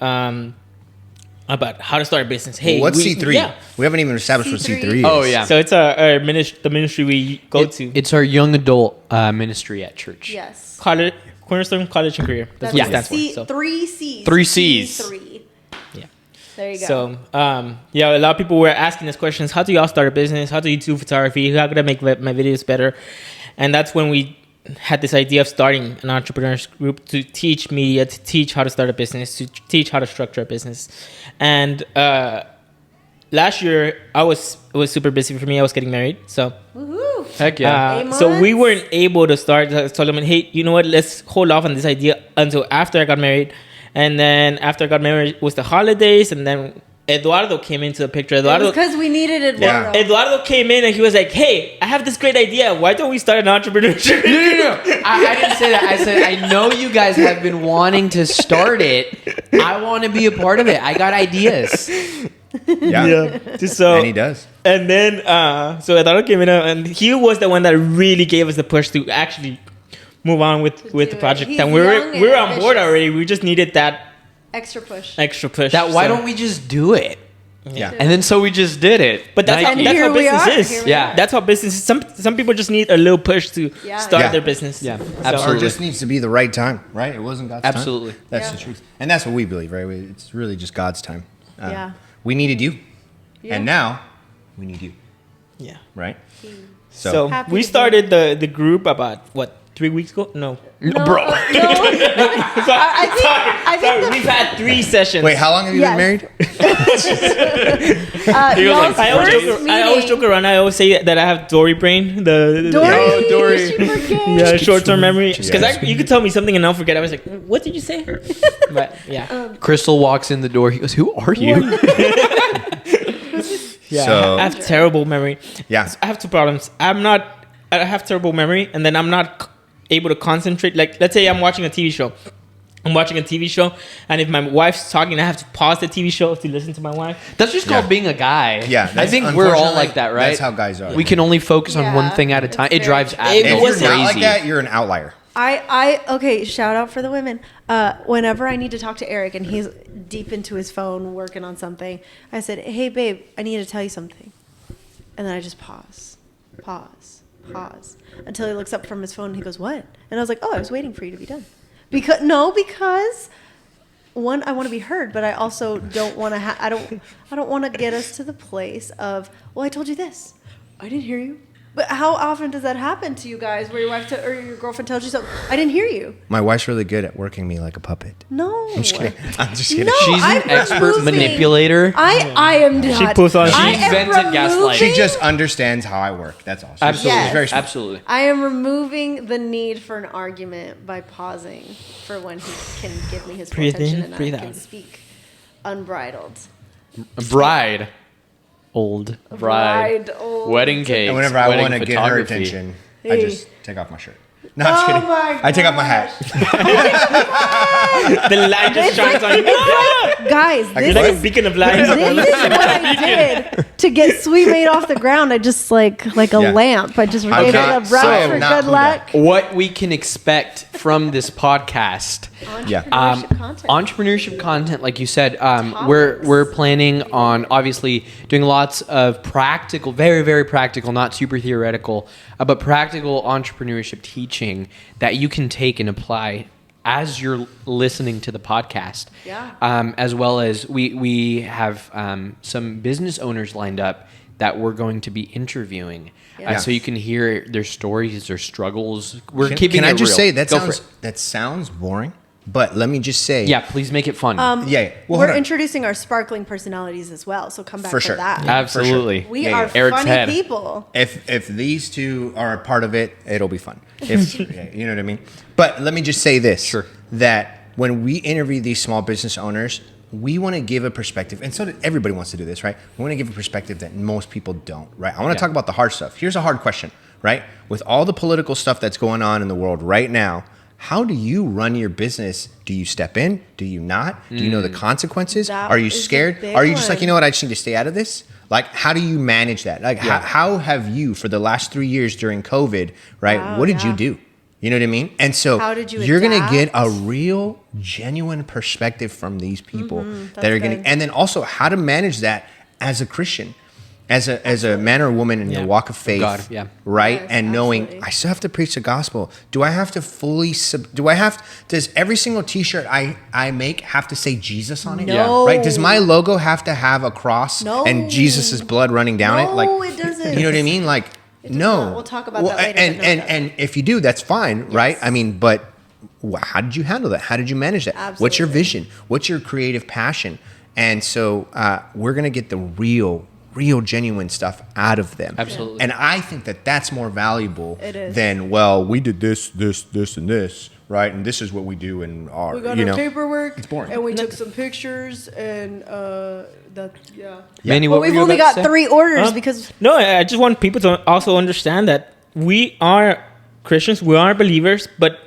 about how to start a business. Hey, What's C3? Yeah. We haven't even established what C3? C3 is. Oh, yeah. So it's the ministry we go to. It's our young adult ministry at church. Yes. College, Cornerstone College and Career. That's what it stands for. So. 3 C's. 3 C's. C3. Yeah. There you go. So, a lot of people were asking us questions. How do y'all start a business? How do you do photography? How could I make my videos better? And that's when we had this idea of starting an entrepreneurs group to teach media, to teach how to start a business, to teach how to structure a business. And last year it was super busy for me. I was getting married, so Woohoo! Heck yeah. so we months? weren't able to start. I told him, hey, you know what? Let's hold off on this idea until after I got married. And then after I got married was the holidays, and then Eduardo came into the picture. Eduardo, Because we needed Eduardo. Eduardo came in and he was like, hey, I have this great idea. Why don't we start an entrepreneurship? No. I didn't say that. I said, I know you guys have been wanting to start it. I want to be a part of it. I got ideas. Yeah. So, And he does. And then, so Eduardo came in and he was the one that really gave us the push to actually move on with do the it. project. He's And young we were and on board ambitious. already. We just needed that Extra push. extra push. Why So- don't we just do it? Yeah. And then so we just did it. But that's Nike. how here we business are. is. Here we Yeah. are. That's how business is. Some people just need a little push to Yeah. start Yeah. their business. Yeah, So- Or absolutely. it just needs to be the right time, right? It wasn't God's Absolutely. time. That's Yeah. the truth. And that's what we believe, right? It's really just God's time. Yeah. We needed you. Yeah. And now we need you, Yeah. right? So Happy we to be started the group about, what, 3 weeks ago? No. No, Bro. No. Sorry, I think sorry, the- we've had 3 sessions. Wait, how long have you Yes. been married? y'all's I always, first joke, I always meeting- joke around. I always say that I have Dory brain. Dory. Oh, Dory. She forgets. Yeah, short-term memory. Just Because kidding. you could tell me something and I'll forget. I was like, what did you say? But yeah. Crystal walks in the door. He goes, "Who are you?" Yeah, So- I have terrible memory. Yeah. I have 2 problems. I have terrible memory, and then I'm not able to concentrate. Like, let's say I'm watching a TV show. I'm watching a TV show, and if my wife's talking, I have to pause the TV show to listen to my wife. That's just called Yeah. being a guy. Yeah, I that's- think we're all unfortunately, like that, right? that's how guys are. We can only focus on one Yeah, thing at a it's time. It very drives true. me It If was you're not crazy. like that, you're an outlier. Okay, shout out for the women. Whenever I need to talk to Eric and he's deep into his phone working on something, I said, hey, babe, I need to tell you something. And then I just pause until he looks up from his phone and he goes, what? And I was like, oh, I was waiting for you to be done. Because one, I want to be heard, but I also don't want to I don't want to get us to the place of, well, I told you this. I didn't hear you. But how often does that happen to you guys where your wife or your girlfriend tells you something? I didn't hear you. My wife's really good at working me like a puppet. No. I'm just kidding. I'm just kidding. No, She's an I'm expert removing- manipulator. I am not. She pulls on- I She am invented gaslighting. removing- She just understands how I work. That's all. She's, Absolutely. she's very smart. Absolutely. I am removing the need for an argument by pausing for when he can give me his full Breathe attention in, and breathe I can out. speak unbridled. Bride. Old bride. old. Wedding cake. And whenever I want to get her attention, I Hey. just take off my shirt. No, I'm just Oh kidding. my I take off my hat. The light just shines on you. Guys, You're this like a is beacon of light. this is what I did to get Sweet Made off the ground. I just like a Yeah. lamp. I just I'm gave it not- a I brush am for not good Buddha. luck. What we can expect from this podcast. Yeah. Entrepreneurship content. Entrepreneurship content, like you said, we're planning on obviously doing lots of practical, very very practical, not super theoretical, but practical entrepreneurship teaching that you can take and apply as you're listening to the podcast. Yeah. As well as we have some business owners lined up that we're going to be interviewing, Yeah. so you can hear their stories, their struggles. We're Can, keeping can I it just real. say that Go for sounds it. that sounds boring, but let me just say, Yeah, please make it fun. yeah. Well, We're hold on. introducing our sparkling personalities as well, so come back For for sure. that. Absolutely. We Yeah, are yeah. Eric's funny head. people. If these two are a part of it, it'll be fun. If yeah, you know what I mean. But let me just say this: Sure. that when we interview these small business owners, we want to give a perspective, and so everybody wants to do this, right? We want to give a perspective that most people don't, right? I want to Yeah. talk about the hard stuff. Here's a hard question, right? With all the political stuff that's going on in the world right now, how do you run your business? Do you step in? Do you not? Do you know the consequences? That Are you is a scared? big Are you just like, one. you know what, I just need to stay out of this? Like, how do you manage that? Like, how have you, for the last 3 years during COVID, right? Wow, What did you yeah. do? You know what I mean? And so How did you you're going to adapt? get a real, genuine perspective from these people that that's are going good. to, and then also how to manage that as a Christian, as a man or woman in Yeah. your walk of faith, God, yeah. right? Yes, And knowing absolutely. I still have to preach the gospel. Do I have to fully? Does every single T-shirt I make have to say Jesus on it? No. Right? Does my logo have to have a cross No. and Jesus' blood running down it? No, Like, it doesn't. You know what I mean? Like, does no. not. We'll talk about that later, And but no, it doesn't. and if you do, that's fine, right? I mean, but how did you handle that? How did you manage that? What's your Absolutely. vision? What's your creative passion? And so we're going to get the real genuine stuff out of them. Absolutely. And I think that that's more valuable It is. than, well, we did this, and this, right? And this is what we do in our, We got you our know. paperwork, It's boring. and we took some pictures, and yeah. Manny, But what were we've you only about got to say? 3 orders because No, I just want people to also understand that we are Christians, we are believers, but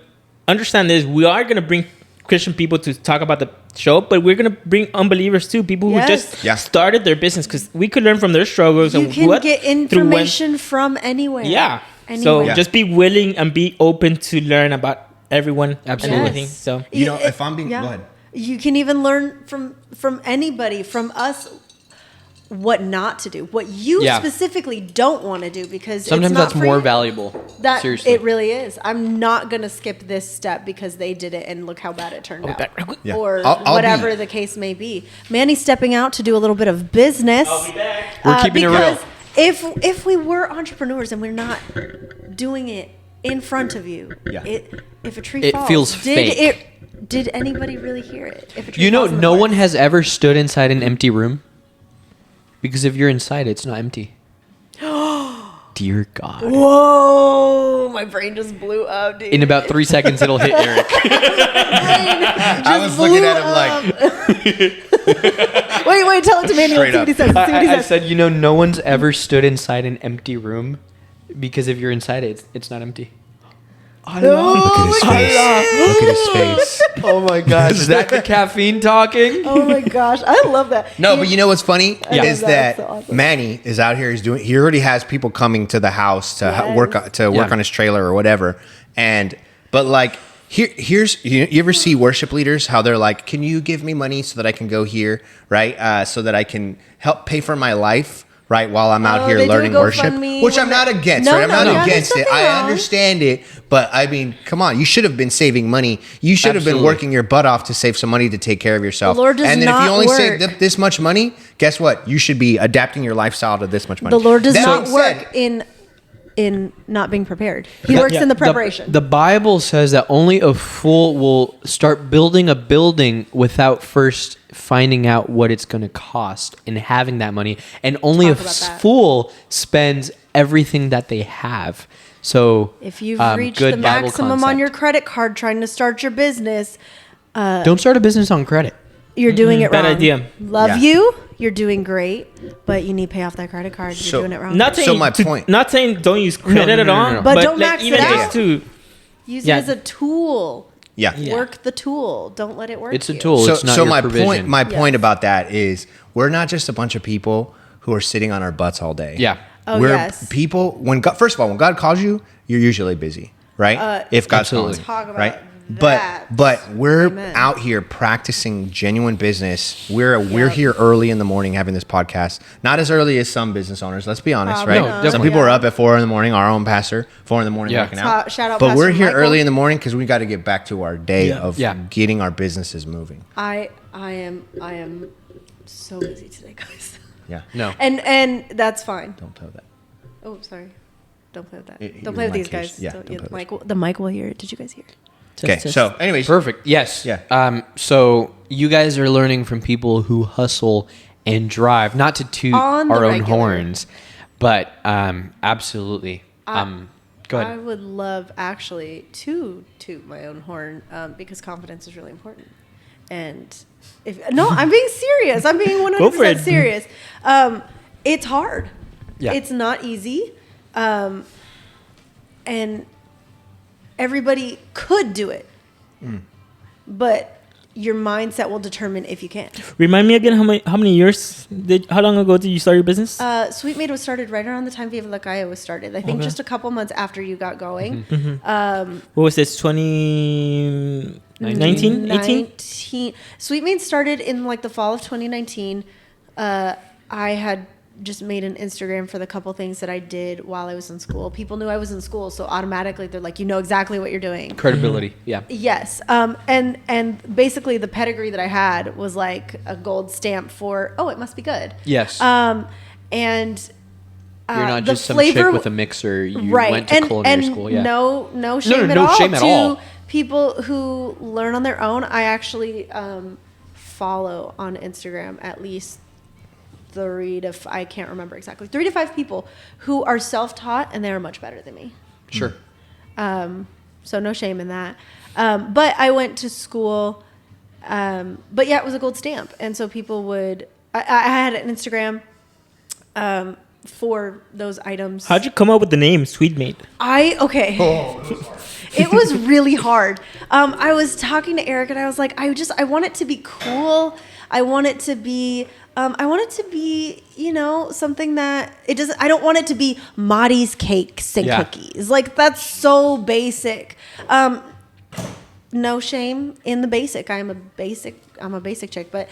understand this: we are going to bring Christian people to talk about the show, but we're going to bring unbelievers too, people who Yes. just Yeah. started their business, because we could learn from their struggles you and can what get through when- information from anywhere. Yeah. Anywhere. So just be willing and be open to learn about everyone Absolutely. and everything. So You know, if I'm being- go ahead. You can even learn from anybody, from us, what not to do, what you Yeah. specifically don't want to do, because Sometimes it's not that's for more you. valuable. That Seriously. it really is. I'm not gonna skip this step because they did it and look how bad it turned out, Yeah. or I'll whatever be- the case may be. Manny's stepping out to do a little bit of business. We're keeping it real. because if we were entrepreneurs and we're not doing it in front of you, Yeah. if a tree It falls, feels fake. Did anybody really hear it? If a tree You know, falls in the no forest? one has ever stood inside an empty room. Because if you're inside, it's not empty. Dear God. Whoa! My brain just blew up, dude. In about 3 seconds, it'll hit Eric. I was looking at him like, Wait, tell it to Manny. Straight Let's see what he up. says. Let's see what he I says. said, you know, no one's ever stood inside an empty room. Because if you're inside it, it's not empty. look at his face. Look at his face. Oh my gosh. Is that the caffeine talking? Oh my gosh, I love that. No, but you know what's funny Yeah. is love that. that That's so awesome. Manny is out here. He already has people coming to the house to Yes. work Yeah. on his trailer or whatever. But like here's you ever see worship leaders how they're like, can you give me money so that I can go here, right? So that I can help pay for my life. Right, while I'm out Oh, here they do learning worship, GoFundMe which when I'm not they- against. No, Right? I'm no, not no, against there's it. nothing I wrong. understand it, but I mean, come on, you should have been saving money. You should have been Absolutely. working your butt off to save some money to take care of yourself. The Lord does and then if not you only work. saved up this much money, guess what? You should be adapting your lifestyle to this much money. The Lord does That not being work said, in not being prepared. He works in the preparation. The Bible says that only a fool will start building a building without first finding out what it's going to cost and having that money. And only Talk a about that. fool spends everything that they have. So If you've reached good the Bible maximum on concept. your credit card trying to start your business, Don't start a business on credit. you're doing it bad wrong. idea. Love Yeah. you. You're doing great, but you need to pay off that credit card. You're So- doing it wrong. not saying So my point- not saying don't use credit at all, no. But don't max it even out. just to Use Yeah. it as a tool. yeah. Yeah. Work the tool. Don't let it work. It's a you. tool. So, it's not so your my provision. point Yes. about that is we're not just a bunch of people who are sitting on our butts all day. Yeah. Oh, we're yes. people. When God, first of all, when God calls you, you're usually busy, right? If God's Absolutely. calling, Talk about right? that. But we're Amen. out here practicing genuine business. We're here early in the morning having this podcast. Not as early as some business owners. Let's be honest, Probably right? not. Some Definitely. people are up at 4 a.m. Our own pastor, 4 a.m. Yeah. working out. Shout out but Pastor we're here Michael. early in the morning because we got to get back to our day of Yeah. getting our businesses moving. I am so busy today, guys. Yeah. No. And that's fine. Don't tell that. Oh, sorry. Don't play with that. Your Don't play with mic these guys. case. Yeah, Don't- don't play with the mic will hear it. Did you guys hear it? Okay. So, anyways, Perfect. Yes. Yeah. So you guys are learning from people who hustle and drive, not to toot On the our own regular. horns, but absolutely. Go I ahead. would love actually to toot my own horn because confidence is really important. And I'm being serious. I'm being 100% Go for it. serious. It's hard. Yeah. It's not easy. And everybody could do it. But your mindset will determine if you can. remind me again how many years how long ago did you start your business? Sweet Maid was started right around the time Viva La Calle was started. I think Okay. just a couple months after you got going. What was this, 2019, 18? Sweet Maid started in like the fall of 2019. I had just made an Instagram for the couple things that I did while I was in school. People knew I was in school, so automatically they're like, you know exactly what you're doing. Credibility. Yeah. Yes. And basically the pedigree that I had was like a gold stamp for, oh, it must be good. Yes. And You're not the just some chick flavor- with a mixer. You right. went to culinary school. Yeah. No shame no at all shame at to all. people who learn on their own. I actually follow on Instagram at least I can't remember exactly, 3 to 5 people who are self-taught and they are much better than me. Sure. So no shame in that. But I went to school, but yeah, it was a gold stamp. And so people I had an Instagram for those items. How'd you come up with the name Sweet Made? Okay. It was really hard. I was talking to Eric and I was like, I want it to be cool. I want it to be, something that I don't want it to be Marty's cakes and cookies. Like, that's so basic. No shame in the basic. I'm a basic chick, but,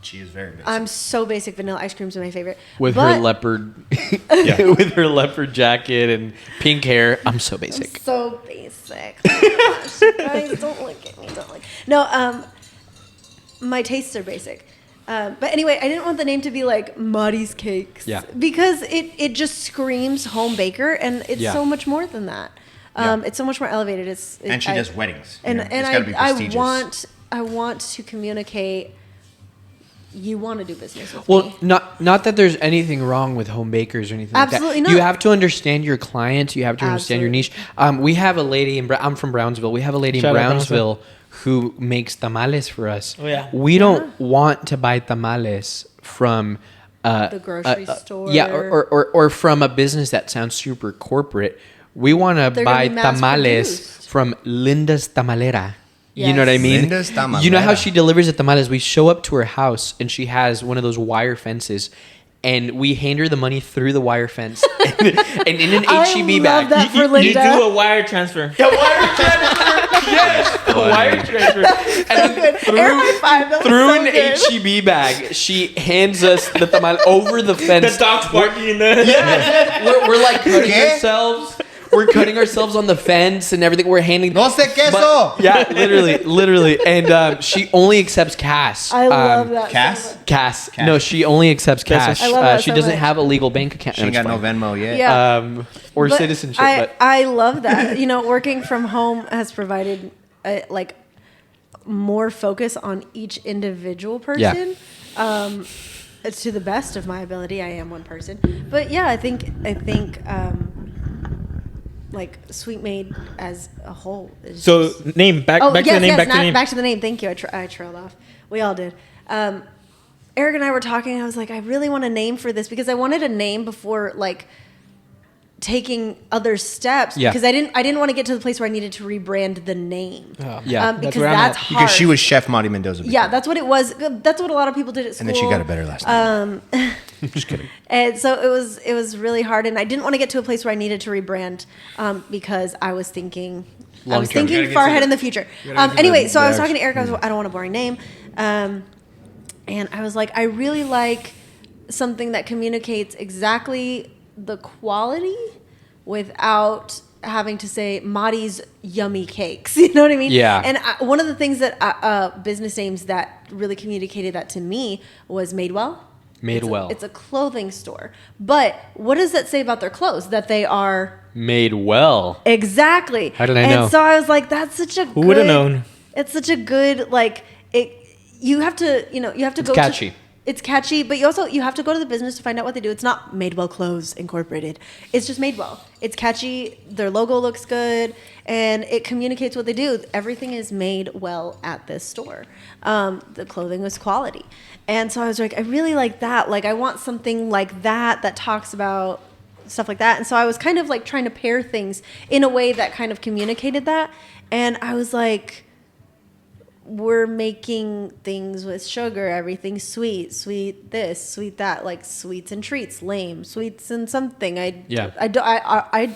She is very basic. I'm so basic. Vanilla ice cream's my favorite. With her leopard, with her leopard jacket and pink hair, I'm so basic. So basic. Oh my gosh, guys, don't look at me. No, my tastes are basic. But anyway, I didn't want the name to be like Marty's Cakes. Yeah. Because it just screams home baker, and it's so much more than that. It's so much more elevated. And she does weddings. And It's gotta be prestigious. I want to communicate. You want to do business with Well, me. not that there's anything wrong with home bakers or anything Absolutely like that. not. You have to understand your clients. You have to understand your niche. We have a lady I'm from Brownsville. We have a lady Shout in out Brownsville who makes tamales for us. Oh, yeah. We don't want to buy tamales from The grocery store. Yeah, or from a business that sounds super corporate. We want to They're buy gonna be mass tamales produced. from Linda's Tamalera. You know what I Yes. mean? Linda's Tamalera. You know how she delivers the tamales? We show up to her house and she has one of those wire fences, and we hand her the money through the wire fence and in an I HEB love bag. that for You Linda. do a wire transfer. A wire transfer. Yes, a wire transfer. And then Air high five, that was through so an good. HEB bag, she hands us the tamal over the The fence. dog's barking in the. We're like cutting ¿Qué? ourselves. We're cutting ourselves on the fence and everything. We're handing. No sé queso. But- yeah, literally. And she only accepts cash. I love that. Cass? Cash. Cash. No, she only accepts That's cash. what I love that She so doesn't much. have a legal bank account. She ain't got no it's Venmo yet. Yeah. fine. Or But citizenship. But I love that. Working from home has provided more focus on each individual person. It's to the best of my ability. I am one person, but yeah, I think Sweet Made as a whole. Is So just- name back to the name. Back to the name. back to the name. Thank you. I trailed off. We all did. Eric and I were talking, and I was like, I really want a name for this because I wanted a name before taking other steps Yeah. because I didn't want to get to the place where I needed to rebrand the name. Yeah. Because where I'm that's at. hard. Because she was Chef Marty Mendoza. Yeah, that's what it was. That's what a lot of people did at school. And then she got a better last name. just kidding. And so it was really hard, and I didn't want to get to a place where I needed to rebrand because I was thinking Long term. far ahead in the future. Anyway, so I was talking to Eric. I don't want a boring name, and I was like, I really like something that communicates exactly the quality without having to say Marty's yummy cakes. You know what I mean? Yeah. And one of the things that business names that really communicated that to me was Madewell. Madewell. It's a clothing store. But what does that say about their clothes? That they are Made well. exactly. How did I know? And so I was like, that's such a Who would have known? It's such a good you have to It's go catchy. it's catchy, but you have to go to the business to find out what they do. It's not Madewell Clothes Incorporated. It's just Madewell. It's catchy. Their logo looks good, and it communicates what they do. Everything is made well at this store. The clothing was quality, and so I was like, I really like that. Like, I want something like that talks about stuff like that. And so I was kind of trying to pair things in a way that kind of communicated that. And I was like, we're making things with sugar, everything's sweet this, sweet that, sweets and treats, lame, sweets and something. I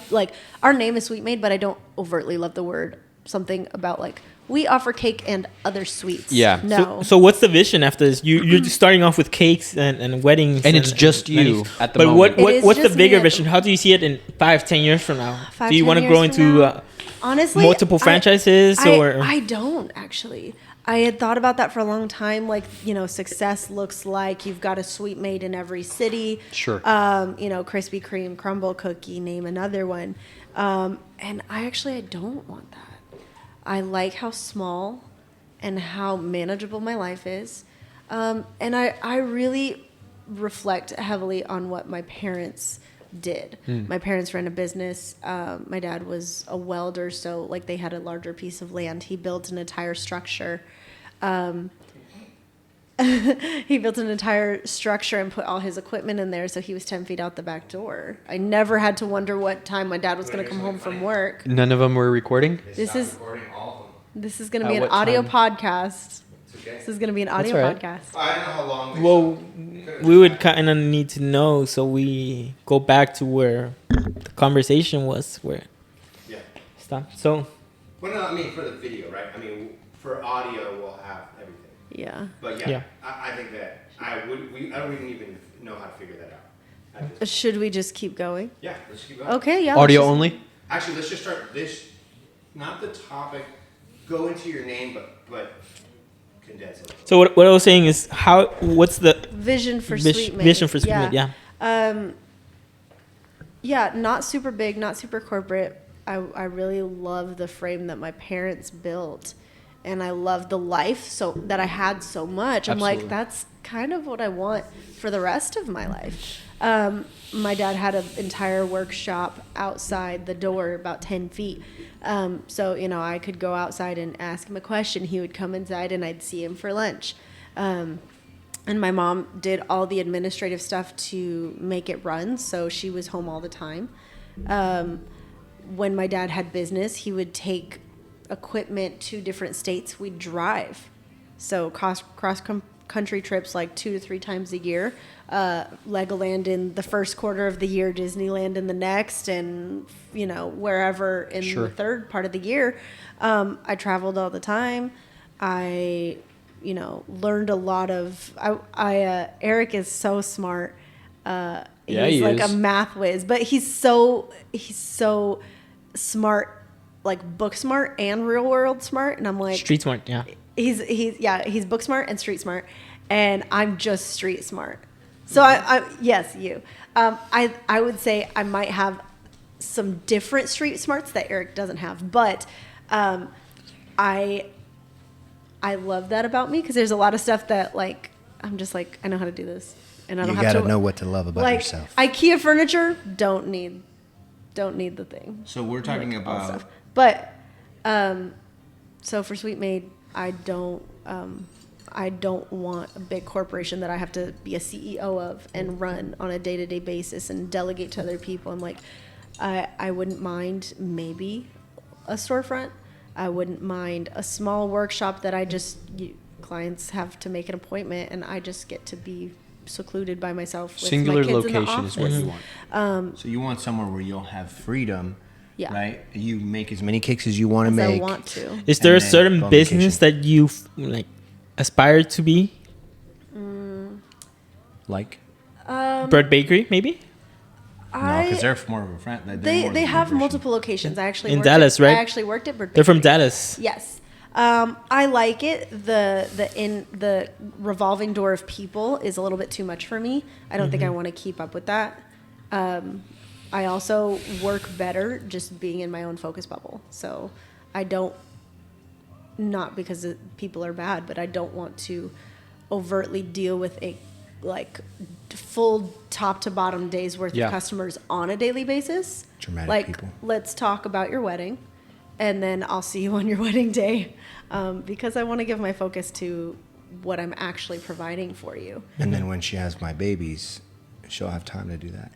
our name is Sweet Made, but I don't overtly love the word something about we offer cake and other sweets. Yeah. No. So what's the vision after this? You're just starting off with cakes and weddings, And it's just you weddings. at the but moment. It is what's the just bigger me. vision? How do you see it in 5-10 years from now? 5, Do you 10 want to years grow from into now? Honestly, multiple franchises or? I don't actually. I had thought about that for a long time. Success looks like you've got a Sweet Made in every city. Sure. Krispy Kreme, crumble cookie, name another one. And I don't want that. I like how small and how manageable my life is. And I really reflect heavily on what my parents did. My parents ran a business. My dad was a welder, so like they had a larger piece of land. He built an entire structure. He built an entire structure and put all his equipment in there, so he was 10 feet out the back door. I never had to wonder what time my dad was going to come home from work. None of them were recording. This is recording all of them. this is going to At be an what audio time? podcast. It's okay. This is going to be an audio all right. podcast. I don't know how long. This Well, we would kind of need to know, so we go back to where the conversation was, where Yeah. stop. So Well, no, I mean for the video, right? I mean for audio, we'll have everything. Yeah. But Yeah. I think that I wouldn't even know how to figure that out. I just- Should we just keep going? yeah, let's keep going. Okay, yeah. Audio let's just- only. Actually, let's just start this. Not the topic. Go into your name, but condense it. so what I was saying is what's the Vision for vis- Sweet Maid. vision for Sweet Maid? Yeah. Yeah, not super big, not super corporate. I really love the frame that my parents built, and I love the life so that I had so much. I'm like, Absolutely. that's kind of what I want for the rest of my life. My dad had an entire workshop outside the door, about 10 feet. So, you know, I could go outside and ask him a question. He would come inside and I'd see him for lunch. And my mom did all the administrative stuff to make it run, so she was home all the time. When my dad had business, he would take equipment to different states. We'd drive. So cross country trips like 2 to 3 times a year. Legoland in the first quarter of the year, Disneyland in the next, and you know, wherever in Sure. the third part of the year. I traveled all the time. I, you know, learned a lot of. Eric is so smart. Yeah, He's he like is. a math whiz, but he's so smart, like book smart and real world smart. And I'm like, Street smart. Yeah. he's book smart and street smart, and I'm just street smart. So I yes, you. I would say I might have some different street smarts that Eric doesn't have, but I love that about me because there's a lot of stuff that like I'm just like I know how to do this, and I don't You have to gotta know what to love about like yourself. IKEA furniture. Don't need the thing. So we're talking Like, all about. stuff. But so for Sweet Maid, I don't want a big corporation that I have to be a CEO of and run on a day-to-day basis and delegate to other people. I'm like, I wouldn't mind maybe a storefront. I wouldn't mind a small workshop that clients have to make an appointment and I just get to be secluded by myself with Singular my kids in the location is what office. you want. So you want somewhere where you'll have freedom, Yeah. right? You make as many cakes as you want to As I make. want to. Is there a And then certain go on business vacation. that you like aspire to be? Like Bread bakery, maybe. no, because they're more of a friend. They have multiple locations. I actually In worked Dallas, at, right? I actually worked at Bird They're from Bakery. Dallas. Yes. I like it. The revolving door of people is a little bit too much for me. I don't think I want to keep up with that. I also work better just being in my own focus bubble. So I don't, not because people are bad, but I don't want to overtly deal with a like full top to bottom days worth Yeah. of customers on a daily basis. Dramatic like, people. let's talk about your wedding, and then I'll see you on your wedding day, because I want to give my focus to what I'm actually providing for you. And then when she has my babies, she'll have time to do that.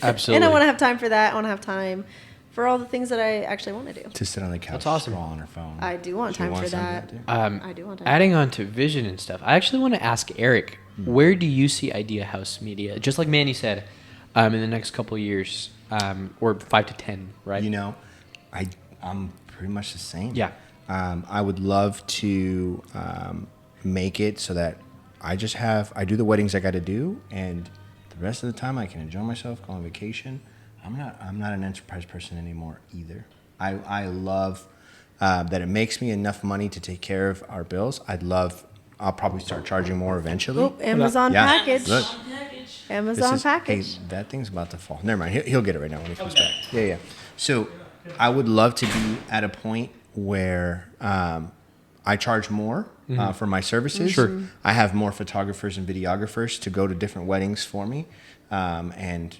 Absolutely. And I want to have time for that. I want to have time for all the things that I actually want to do. To sit on the couch, That's awesome. scroll on her phone. I do want She time wants for something that. to do. I do want time. Adding on to vision and stuff, I actually want to ask Eric, where do you see Idea House Media? Just like Manny said, in the next couple of years, or 5 to 10, right? You know, I'm pretty much the same. Yeah. I would love to make it so that I do the weddings I got to do, and the rest of the time I can enjoy myself, go on vacation. I'm not an enterprise person anymore either. I love that it makes me enough money to take care of our bills. I'll probably start charging more eventually. Oh, Amazon Yeah. package. Look. Amazon This is- package. Hey, that thing's about to fall. Never mind. He'll get it right now when he comes back. Yeah. So I would love to be at a point where I charge more for my services. Sure. I have more photographers and videographers to go to different weddings for me, and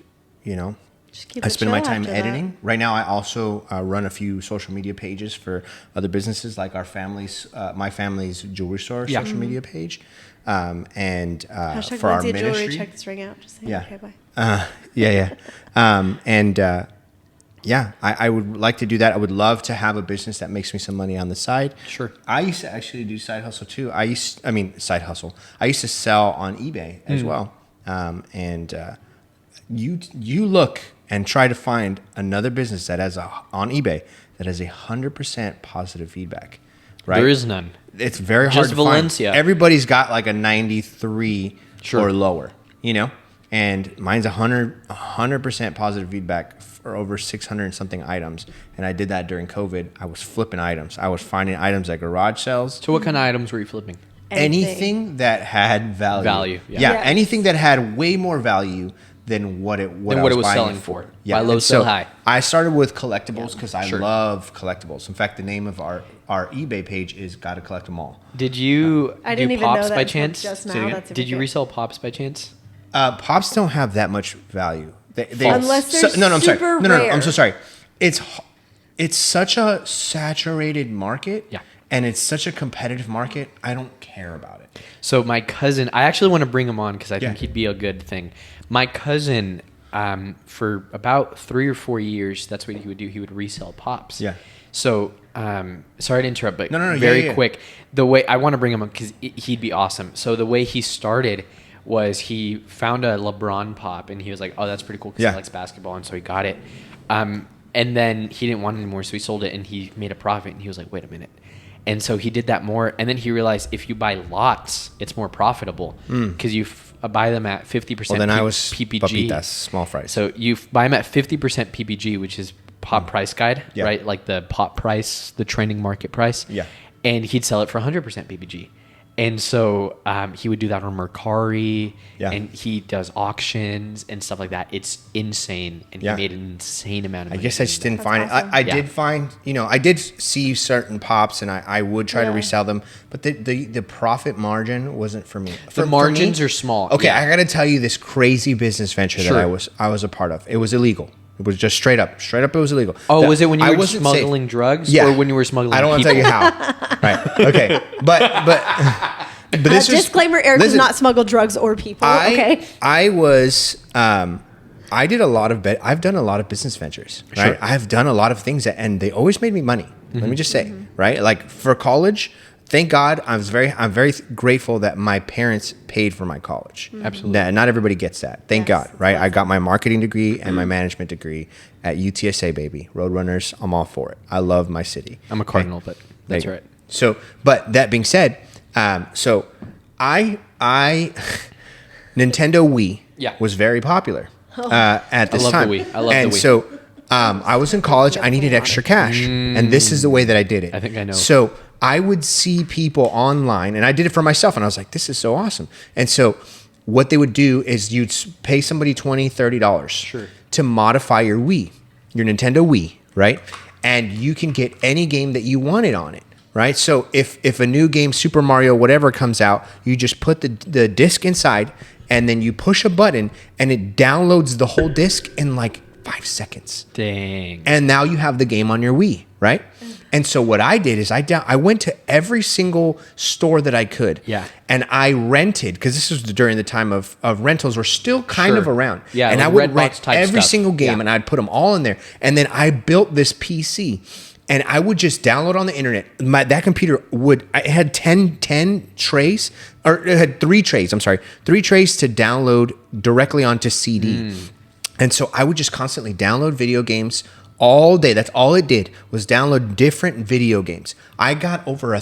Just keep I it spend my chill time after that. editing. Right now, I also run a few social media pages for other businesses, like my family's jewelry store Yeah. social media page, and Hashtag for our Lindsay Jewelry. ministry. Check this ring out. Just saying. Yeah. Okay, bye. I would like to do that. I would love to have a business that makes me some money on the side. Sure. I used to actually do side hustle too. Side hustle. I used to sell on eBay as well. You look and try to find another business that has on eBay that has 100% positive feedback. Right? There is none. It's very hard Just to Valencia. find. Everybody's got like a 93 Sure. or lower, and mine's 100% positive feedback for over 600 and something items. And I did that during COVID. I was flipping items. I was finding items at garage sales. So what kind of items were you flipping? Anything that had value. Value, yeah. Yeah, Yes. anything that had way more value than what it was selling buying it for. Yeah, Buy low, and sell so high. I started with collectibles because I Sure. love collectibles. In fact, the name of our eBay page is Gotta Collect Them All. Did you I do didn't even know pops that by until chance? just Say it now. again? That's Did you okay. resell pops by chance? Pops don't have that much value. They, Unless they're no, I'm sorry. super No, rare. I'm so sorry. It's such a saturated market. Yeah. And it's such a competitive market. I don't care about it. So my cousin, I actually want to bring him on because I Yeah. think he'd be a good thing. My cousin, for about 3 or 4 years, that's what he would do. He would resell pops. Yeah. So, sorry to interrupt, but No, very yeah. quick. The way I want to bring him on because he'd be awesome. So the way he started was he found a LeBron pop and he was like, "Oh, that's pretty cool because Yeah. he likes basketball," and so he got it. And then he didn't want it anymore, so he sold it and he made a profit. And he was like, "Wait a minute." And so he did that more. And then he realized if you buy lots, it's more profitable because you buy them at 50% Well, then I was PPG. papitas, small fries. So you buy them at 50% PPG, which is pop price guide, Yeah. right? Like the pop price, the trending market price. Yeah. And he'd sell it for 100% PPG. And so he would do that on Mercari, Yeah. and he does auctions and stuff like that. It's insane, and Yeah. he made an insane amount of I money. guess I just doing didn't That's find awesome. it. I Yeah. did find, I did see certain pops and I would try to Yeah. resell them, but the profit margin wasn't for me. The margins are small, Okay, yeah. I got to tell you this crazy business venture Sure. that I was a part of. It was illegal. It was just straight up it was illegal. Oh, That- was it when you I were wasn't safe. smuggling drugs Yeah. or when you were smuggling I don't want to tell you people? how. Right. Okay. But this was Disclaimer: Eric does listen, not smuggle drugs or people. okay. I was I did a lot of I've done a lot of business ventures, right? Sure. I've done a lot of things and they always made me money. Let me just say, right? Like for college, thank God I'm very grateful that my parents paid for my college. Absolutely. Not everybody gets that. Thank Yes, God, right? I got my marketing degree and my management degree at UTSA, baby. Roadrunners, I'm all for it. I love my city. I'm a Cardinal, but that's There you right. go. So, but that being said, so I Nintendo Wii Yeah. was very popular at this love the time. Wii. I love the and Wii. so I was in college. I needed extra cash, and this is the way that I did it. I think I know. So I would see people online, and I did it for myself, and I was like, "This is so awesome." And so what they would do is you'd pay somebody $20, $30 Sure. to modify your Wii, your Nintendo Wii, right? And you can get any game that you wanted on it, right? So if a new game, Super Mario, whatever comes out, you just put the disc inside and then you push a button and it downloads the whole disc in like 5 seconds. Dang. And now you have the game on your Wii, right? And so what I did is I went to every single store that I could. Yeah. And I rented, because this was during the time of rentals were still kind Sure. of around. Yeah, And like I would Redbox rent type every stuff. single game Yeah. and I'd put them all in there. And then I built this PC. And I would just download on the internet. That computer it had 10 trays, or it had 3 trays, I'm sorry, 3 trays to download directly onto CD. And so I would just constantly download video games all day. That's all it did was download different video games. I got over I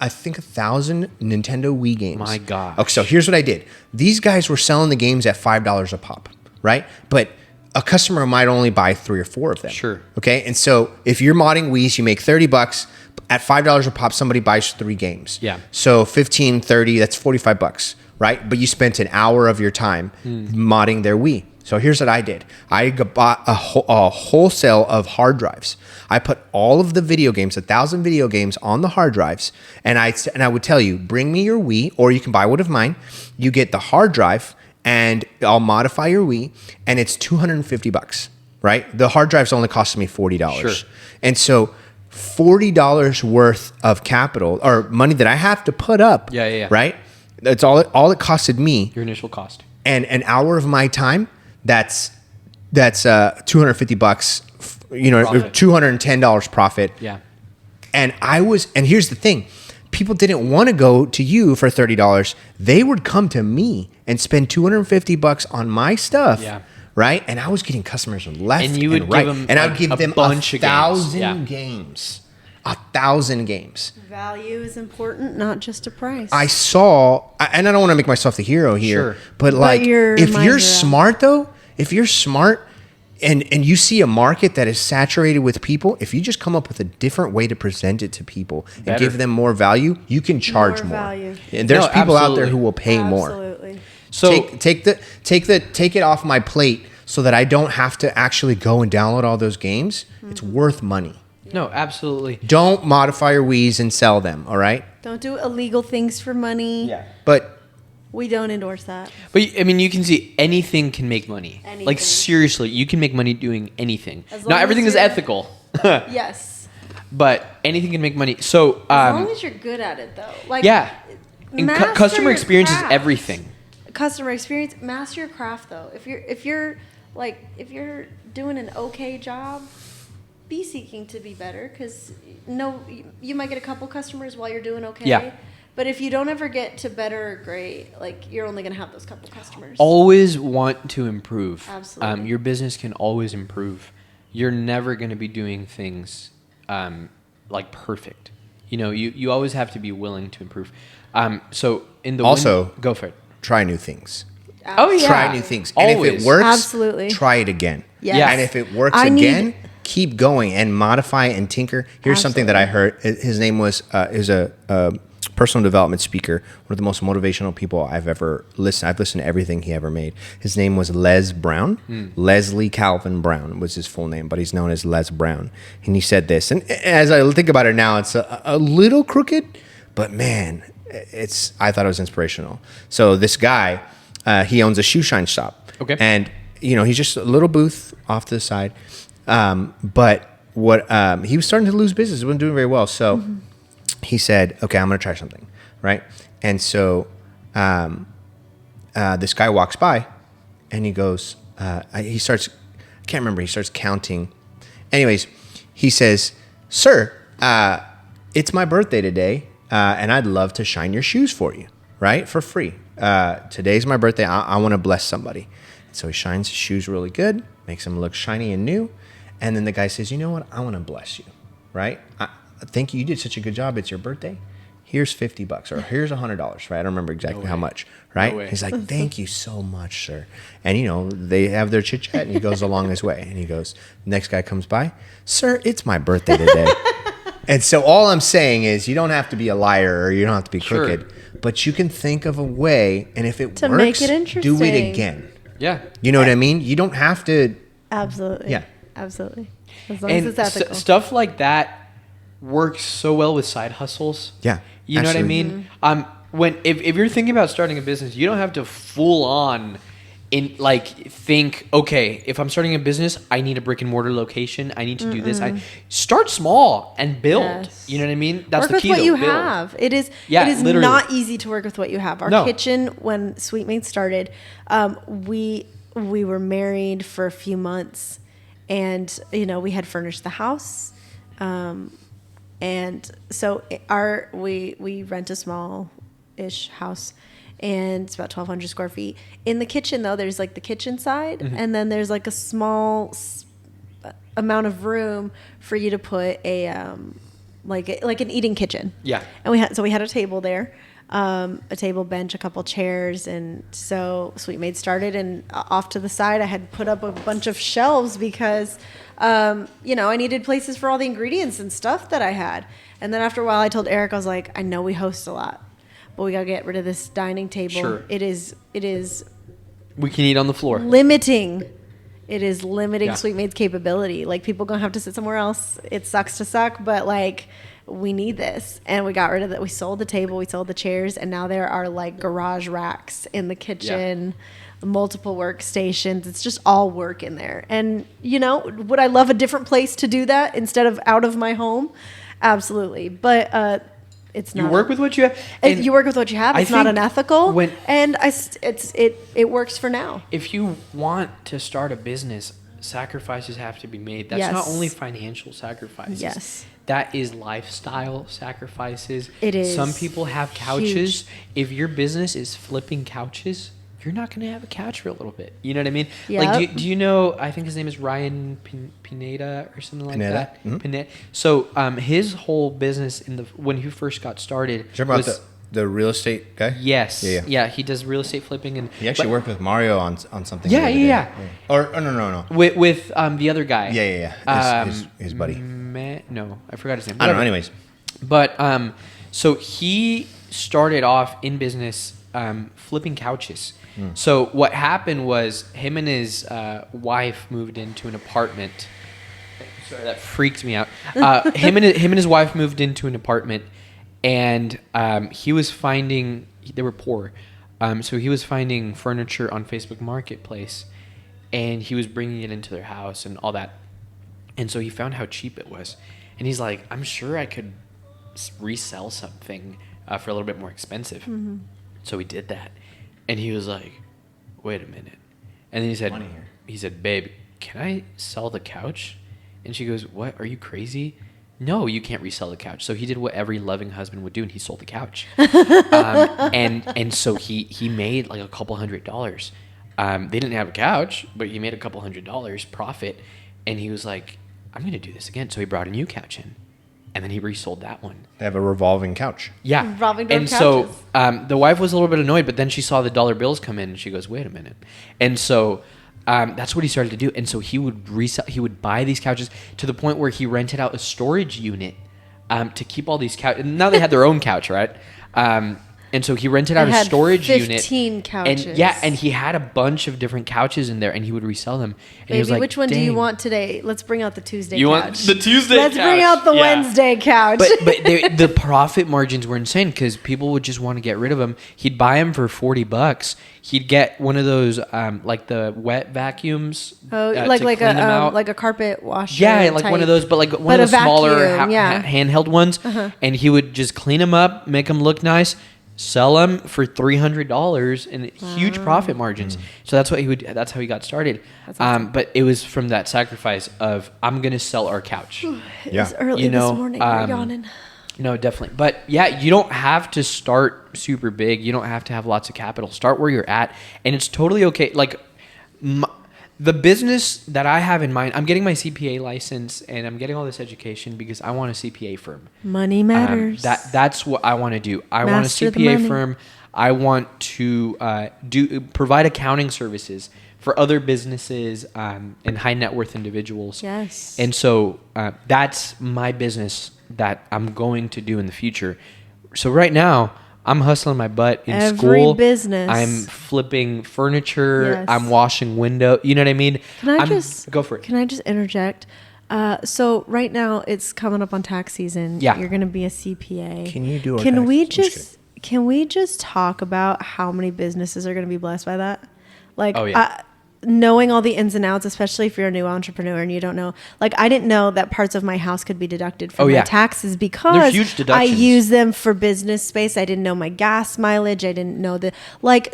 think 1,000 Nintendo Wii games. My gosh. Okay, so here's what I did. These guys were selling the games at $5 a pop, right? But a customer might only buy 3 or 4 of them. Sure. Okay, and so if you're modding Wii's, you make $30. At $5 a pop, somebody buys 3 games. Yeah. So 15, 30, that's $45, right? But you spent an hour of your time modding their Wii. So here's what I did. Bought a wholesale of hard drives. I put all of the video games, 1,000 video games, on the hard drives, and I would tell you, bring me your Wii, or you can buy one of mine. You get the hard drive, and I'll modify your Wii, and it's $250, right? The hard drives only cost me $40. Sure. And so $40 worth of capital or money that I have to put up, Yeah. right? That's all it costed me. Your initial cost. And an hour of my time, that's $250, Profit. $210 profit. Yeah. And here's the thing. People didn't want to go to you for $30. They would come to me and spend $250 on my stuff. Yeah. Right? And I was getting customers left And you would right. give them, and I like, would give a them bunch of games. 1,000 Yeah. games. 1,000 games. Value is important, not just a price. I saw, and I don't want to make myself the hero here, Sure. but like, you're if my you're hero. smart though, if you're smart and you see a market that is saturated with people, if you just come up with a different way to present it to people and Better. give them more value, you can charge more. value. And there's No, people out there absolutely. who will pay more. Absolutely. So Take it off my plate so that I don't have to actually go and download all those games. It's worth money. no, absolutely. Don't modify your Wii's and sell them, all right? Don't do illegal things for money. But We don't endorse that. But I mean, you can see anything can make money. Anything. Like seriously, you can make money doing anything. As long Not as everything is you're- ethical, Yes. but anything can make money. So, As long as you're good at it, though. Like, yeah, and master customer your experience is craft. everything. Customer experience, master your craft, though. If you're doing an okay job, be seeking to be better, because you might get a couple customers while you're doing okay. Yeah. But if you don't ever get to better or great, like, you're only gonna have those couple customers. Always want to improve. Absolutely. Your business can always improve. You're never going to be doing things like perfect. You always have to be willing to improve. So in the Also- go for it. try new things. Oh yeah, Try new things. And if Always. it works, Absolutely. try it again. Yes. Yes. And if it works I need- again, keep going and modify and tinker. Here's something that I heard. His name was is a personal development speaker, one of the most motivational people I've ever listened. I've listened to everything he ever made. His name was Les Brown. Leslie Calvin Brown was his full name, but he's known as Les Brown. And he said this, and as I think about it now, it's a little crooked, but man, I thought it was inspirational. So this guy, he owns a shoe shine shop. Okay. And he's just a little booth off to the side. But what he was starting to lose business. He wasn't doing very well. So he said, okay, I'm going to try something. Right. And so this guy walks by and he goes, he starts counting. Anyways, he says, sir, it's my birthday today. And I'd love to shine your shoes for you, right? For free. Today's my birthday. I want to bless somebody. So he shines his shoes really good, makes them look shiny and new. And then the guy says, you know what? I want to bless you, right? Thank you. You did such a good job. It's your birthday. Here's $50 or here's $100, right? I don't remember exactly how much, right? No way. He's like, thank you so much, sir. And, they have their chit chat and he goes along his way. And he goes, next guy comes by, sir, it's my birthday today. And so all I'm saying is you don't have to be a liar or you don't have to be Sure. crooked, but you can think of a way, and if it To works, make it do it interesting. again. Yeah. You know what I mean? You don't have to. Absolutely. Yeah. Absolutely. As long And as it's ethical. stuff like that works so well with side hustles. Yeah, You know what I absolutely. mean? If you're thinking about starting a business, you don't have to full on think, okay, if I'm starting a business, I need a brick and mortar location. I need to do this. I start small and build. Yes. You know what I mean? That's work the with key. what though, you build. have. It is literally. not easy to work with what you have. Our No. kitchen, when Sweetmate started, we were married for a few months, and we had furnished the house, and so we rent a small-ish house. And it's about 1,200 square feet. In the kitchen, though, there's like the kitchen side, and then there's like a small amount of room for you to put a like an eating kitchen. Yeah. And we had a table there, a table, bench, a couple chairs, and so Sweetmate started. And off to the side, I had put up a bunch of shelves because I needed places for all the ingredients and stuff that I had. And then after a while, I told Eric, I was like, I know we host a lot, but we gotta get rid of this dining table. Sure. It is We can eat on the floor. limiting. It is limiting Yeah. Sweet Made's capability. Like, people gonna have to sit somewhere else. It sucks to suck, but like, we need this, and we got rid of it. We sold the table, we sold the chairs, and now there are like garage racks in the kitchen, multiple workstations. It's just all work in there. And you know, would I love a different place to do that instead of out of my home? Absolutely, but it's not. You work with what you have. And you work with what you have. I It's not think unethical, when- and it works for now. If you want to start a business, sacrifices have to be made. That's not Yes. only financial sacrifices. Yes. That is lifestyle sacrifices. It is Some people have couches. If your business is flipping couches, you're not going to have a couch for a little bit. You know what I mean? Like, Yep. do you know, I think his name is Ryan Pineda or something like Pineda? that. Mhm. Pineda. So his whole business when he first got started You're about was, the real estate guy? yes. Yeah, yeah. Yeah, he does real estate flipping. And He actually but- worked with Mario on something. Yeah, the other yeah, day. yeah. Or, oh, no. with the other guy. Yeah. His buddy. No, I forgot his name. I don't know. Whatever. Anyways, But so he started off in business flipping couches. So what happened was him and his wife moved into an apartment. Sorry, that freaked me out. Him and his wife moved into an apartment, and he was finding they were poor, so he was finding furniture on Facebook Marketplace, and he was bringing it into their house and all that. And so he found how cheap it was, and he's like, I'm sure I could resell something for a little bit more expensive. So he did that, and he was like, wait a minute. And then he said, Money here. he said, babe, can I sell the couch? And she goes, what, are you crazy? No, you can't resell the couch. So he did what every loving husband would do, and he sold the couch. And so he made like a couple $100. They didn't have a couch, but he made a couple $100 profit. And he was like, I'm going to do this again. So he brought a new couch in, and then he resold that one. they have a revolving couch. Yeah. Revolving door and couches. so the wife was a little bit annoyed, but then she saw the dollar bills come in, and she goes, wait a minute. And so that's what he started to do. And so he would he would buy these couches to the point where he rented out a storage unit to keep all these couches. Now they had their own couch, right? And so he rented out They a had storage 15 unit. couches. And yeah, and he had a bunch of different couches in there, and he would resell them. And he was Baby, like, which one do you "Dang." want today? Let's bring out the Tuesday You couch. want the Tuesday Let's couch. bring out the Yeah. Wednesday couch. But the profit margins were insane because people would just want to get rid of them. He'd buy them for $40. He'd get one of those like the wet vacuums. oh, to like clean them out. like a carpet washer. Yeah, like one type. of those, but like one But of the a smaller vacuum, yeah. handheld ones. And he would just clean them up, make them look nice, sell them for $300 and huge profit margins. So that's what he would. That's how he got started. But it was from that sacrifice of I'm gonna sell our couch. It Yeah. was early You know, this morning. We're yawning. No, definitely. But yeah, you don't have to start super big. You don't have to have lots of capital. Start where you're at, and it's totally okay. Like the business that I have in mind, I'm getting my CPA license, and I'm getting all this education because I want a CPA firm. Money matters. That's what I want to do. I want a Master the CPA money. firm. I want to provide accounting services for other businesses and high net worth individuals. Yes. And so that's my business that I'm going to do in the future. So right now, I'm hustling my butt in Every school. business. I'm flipping furniture. Yes. I'm washing window. You know what I mean? Can I I'm- just go for it? Can I just interject? So right now it's coming up on tax season. Yeah. You're going to be a CPA. Can you do our Can we taxes? I'm just just can we just talk about how many businesses are going to be blessed by that? Like, Oh, yeah. knowing all the ins and outs, especially if you're a new entrepreneur and you don't know. Like, I didn't know that parts of my house could be deducted from Oh, my yeah. taxes because huge I deductions. use them for business space. I didn't know my gas mileage. I didn't know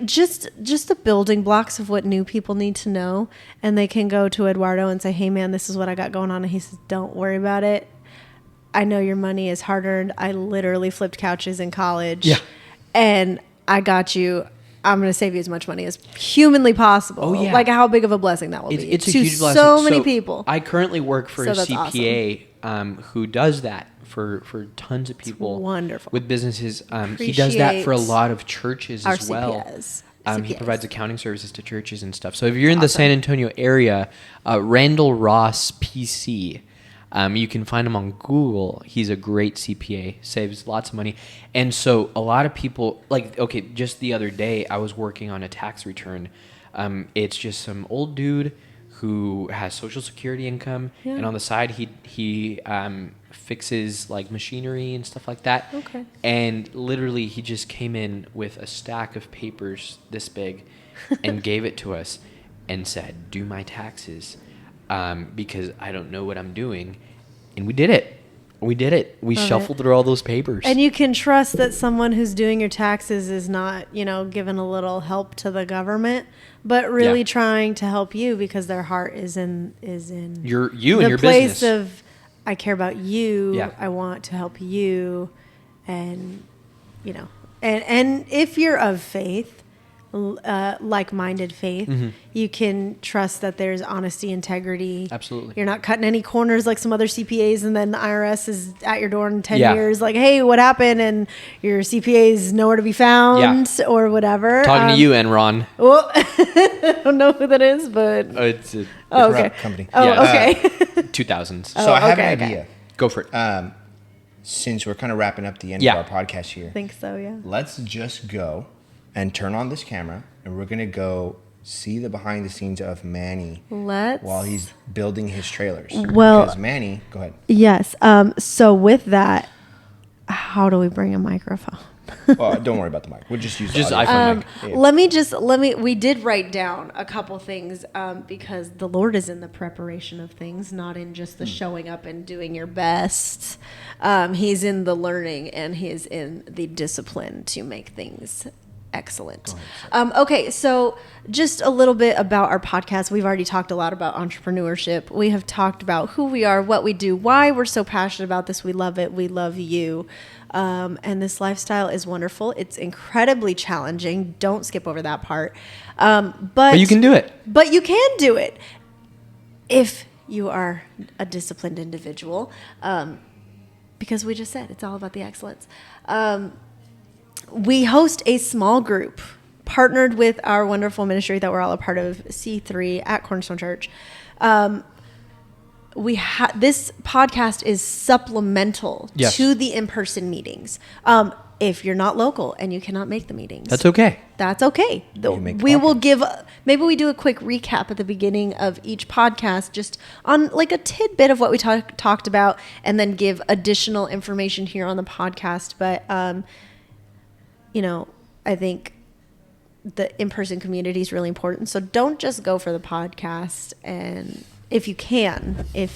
just the building blocks of what new people need to know. And they can go to Eduardo and say, hey, man, this is what I got going on. And he says, don't worry about it. I know your money is hard earned. I literally flipped couches in college. Yeah. And I got you. I'm going to save you as much money as humanly possible. Oh, yeah. Like, how big of a blessing that will be It's a to huge blessing. so many people. I currently work for So a that's CPA who does that for tons of people. wonderful. With businesses. He does that for a Appreciate lot of churches our as well. CPAs. He CPAs. provides accounting services to churches and stuff. So if you're in the San Antonio area, Randall Ross PC, you can find him on Google. He's a great CPA, saves lots of money. And so a lot of people, like, okay, just the other day, I was working on a tax return It's just some old dude who has Social Security income, and on the side he fixes like machinery and stuff like that. Okay. And literally, he just came in with a stack of papers this big, and gave it to us, and said, "Do my taxes, because I don't know what I'm doing," and we did it. We did it. We Love shuffled through all those papers. And you can trust that someone who's doing your taxes is not, giving a little help to the government, but really Yeah. trying to help you because their heart is in you the and your place business. of I care about you. Yeah. I want to help you, and and if you're of faith, like-minded faith, you can trust that there's honesty, integrity. Absolutely. You're not cutting any corners like some other CPAs, and then the IRS is at your door in 10 Yeah. years, like, hey, what happened? And your CPA is nowhere to be found, or whatever. Talking to you, Enron. Well, I don't know who that is, but It's a oh, Different okay. company. Oh, Yeah. okay. 2000s. So I have okay, an okay. idea. Go for it. Since we're kind of wrapping up the end Yeah. of our podcast here, I think so, yeah. let's just go and turn on this camera, and we're gonna go see the behind the scenes of Manny Let's. while he's building his trailers. Well- because Manny, go ahead. Yes. So with that, how do we bring a microphone? Well, don't worry about the mic. We'll just use Just the audio. iPhone mic. Yeah. We did write down a couple things because the Lord is in the preparation of things, not in just the showing up and doing your best. He's in the learning, and he's in the discipline to make things excellent. Okay, so just a little bit about our podcast. We've already talked a lot about entrepreneurship. We have talked about who we are, what we do, why we're so passionate about this. We love it. We love you. And this lifestyle is wonderful. It's incredibly challenging. Don't skip over that part. But you can do it. But you can do it if you are a disciplined individual. Because we just said it's all about the excellence. We host a small group partnered with our wonderful ministry that we're all a part of, C3 at Cornerstone Church. This podcast is supplemental Yes. to the in-person meetings. If you're not local and you cannot make the meetings, That's okay. that's okay. can make the We will podcast. maybe we do a quick recap at the beginning of each podcast, just on like a tidbit of what we talked about, and then give additional information here on the podcast. But I think the in-person community is really important. So don't just go for the podcast. And if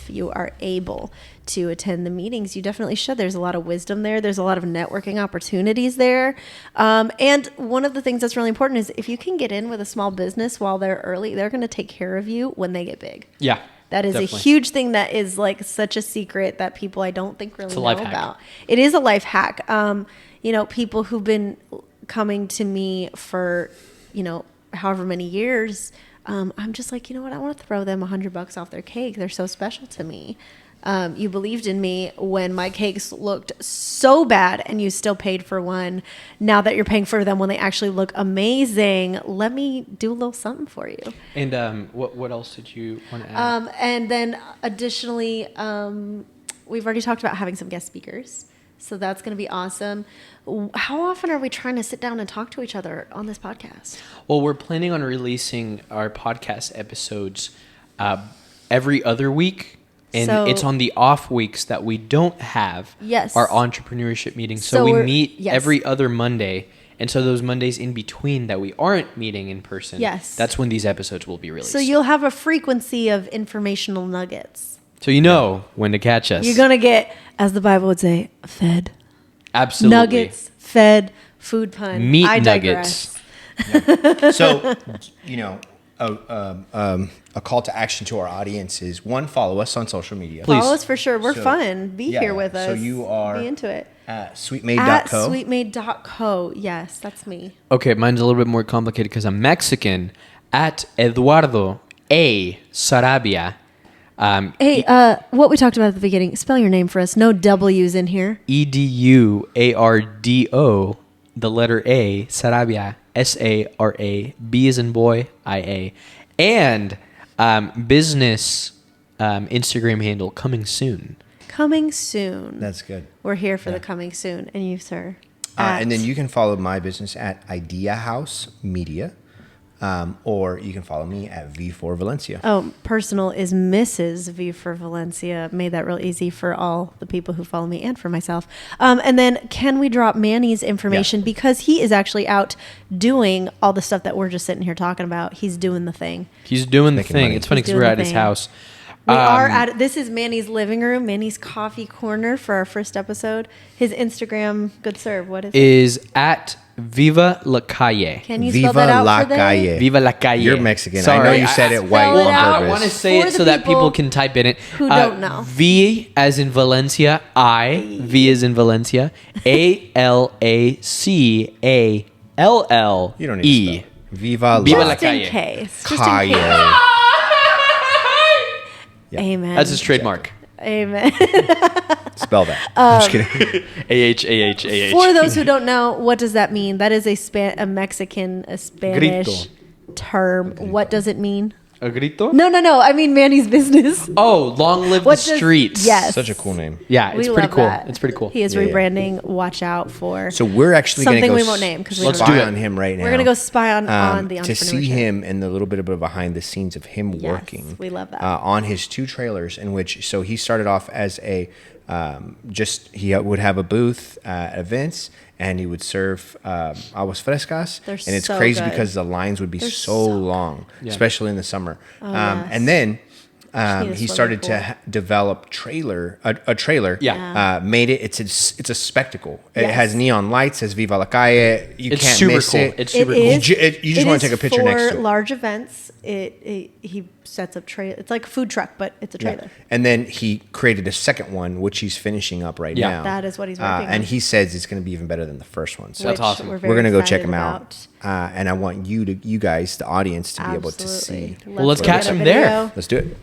you are able to attend the meetings, you definitely should. There's a lot of wisdom there. There's a lot of networking opportunities there. And one of the things that's really important is if you can get in with a small business while they're early, they're going to take care of you when they get big. Yeah. That is definitely. a huge thing that is like such a secret that people I don't think really a know life hack. about. It is a life hack. People who've been coming to me for, however many years, I'm just like, you know what? I want to throw them $100 off their cake. They're so special to me. You believed in me when my cakes looked so bad and you still paid for one. Now that you're paying for them when they actually look amazing, let me do a little something for you. And what else did you want to add? And then additionally, we've already talked about having some guest speakers. So that's going to be awesome. How often are we trying to sit down and talk to each other on this podcast? Well, we're planning on releasing our podcast episodes every other week. And So- it's on the off weeks that we don't have Yes. our entrepreneurship meetings. So, So we we're- meet yes. every other Monday. And so those Mondays in between that we aren't meeting in person, Yes. that's when these episodes will be released. So you'll have a frequency of informational nuggets. So you know when to catch us. You're going to get, as the Bible would say, fed. Absolutely. Nuggets, fed, food pun. Meat I nuggets. digress. So, a call to action to our audience is one, follow us on social media. Please. Follow us for sure. We're So- fun. Be yeah, here with us. so you are Be into it. At At sweetmade.co. sweetmade.co. Yes, that's me. Okay, mine's a little bit more complicated because I'm Mexican. At Eduardo A. Sarabia. Hey, what we talked about at the beginning. Spell your name for us. No W's in here. EDUARDO, the letter A, Sarabia, SARA, B as in boy, IA. And business Instagram handle coming soon. Coming soon. That's good. We're here for the coming soon. And you, sir? And then you can follow my business at Idea House Media. or you can follow me at V4 Valencia. Oh, personal is Mrs. V for Valencia. Made that real easy for all the people who follow me and for myself. And then can we drop Manny's information? Yeah. Because he is actually out doing all the stuff that we're just sitting here talking about. He's doing the thing. He's doing the Making thing. money. It's funny He's because we're doing at the his thing. house. We are at this is Manny's living room, Manny's coffee corner for our first episode. His Instagram, good sir, what is it? Is at Viva La Calle. Can you spell Viva that out la for them? calle. Viva La Calle. You're Mexican. Sorry, I know you said it white spell it on out. purpose. I want to say For it the so that people people can type in it. who don't know. V as in Valencia. V as in Valencia. ALACALLE. You don't need to spell. Viva, Viva la la Just in calle. case. Just in calle. case. Yeah. Amen. That's his trademark. Amen. Spell that. I'm just kidding. AH. For those who don't know, what does that mean? That is a Mexican, a Spanish Grito. term. What does it mean? A grito? No. I mean Manny's business. Oh, long live the What does- streets. Yes. Such a cool name. Yeah, it's We pretty love cool. that. It's pretty cool. He is Yeah, yeah. rebranding. Watch out for So we're actually going to something go we won't name because we Let's don't do spy it. on him right now. We're gonna go spy on the to see entrepreneurship. him and the little bit of behind the scenes of him Yes, working. we love that. On his 2 trailers, in which so he started off as a he would have a booth at events and he would serve aguas frescas, They're and it's so crazy good. because the lines would be They're so so long, Yeah. especially in the summer. yes. And then. need a He swimming started to pool. develop a trailer. Yeah. Made it. It's a spectacle. It Yes. has neon lights. Says Viva la Calle. You It's can't super miss cool. it. It's It super cool. is. You just it want to is take a picture next to for it. large events. He sets up trailer. It's like a food truck, but it's a trailer. And then he created a second one, which he's finishing up right Yeah. now. That is what he's working on. And he says it's going to be even better than the first one. So That's which awesome. we're very going to go check excited him about. out. And I want you guys, the audience, to be able to Absolutely. see. Let's Well, let's get catch a him there. video. Let's do it.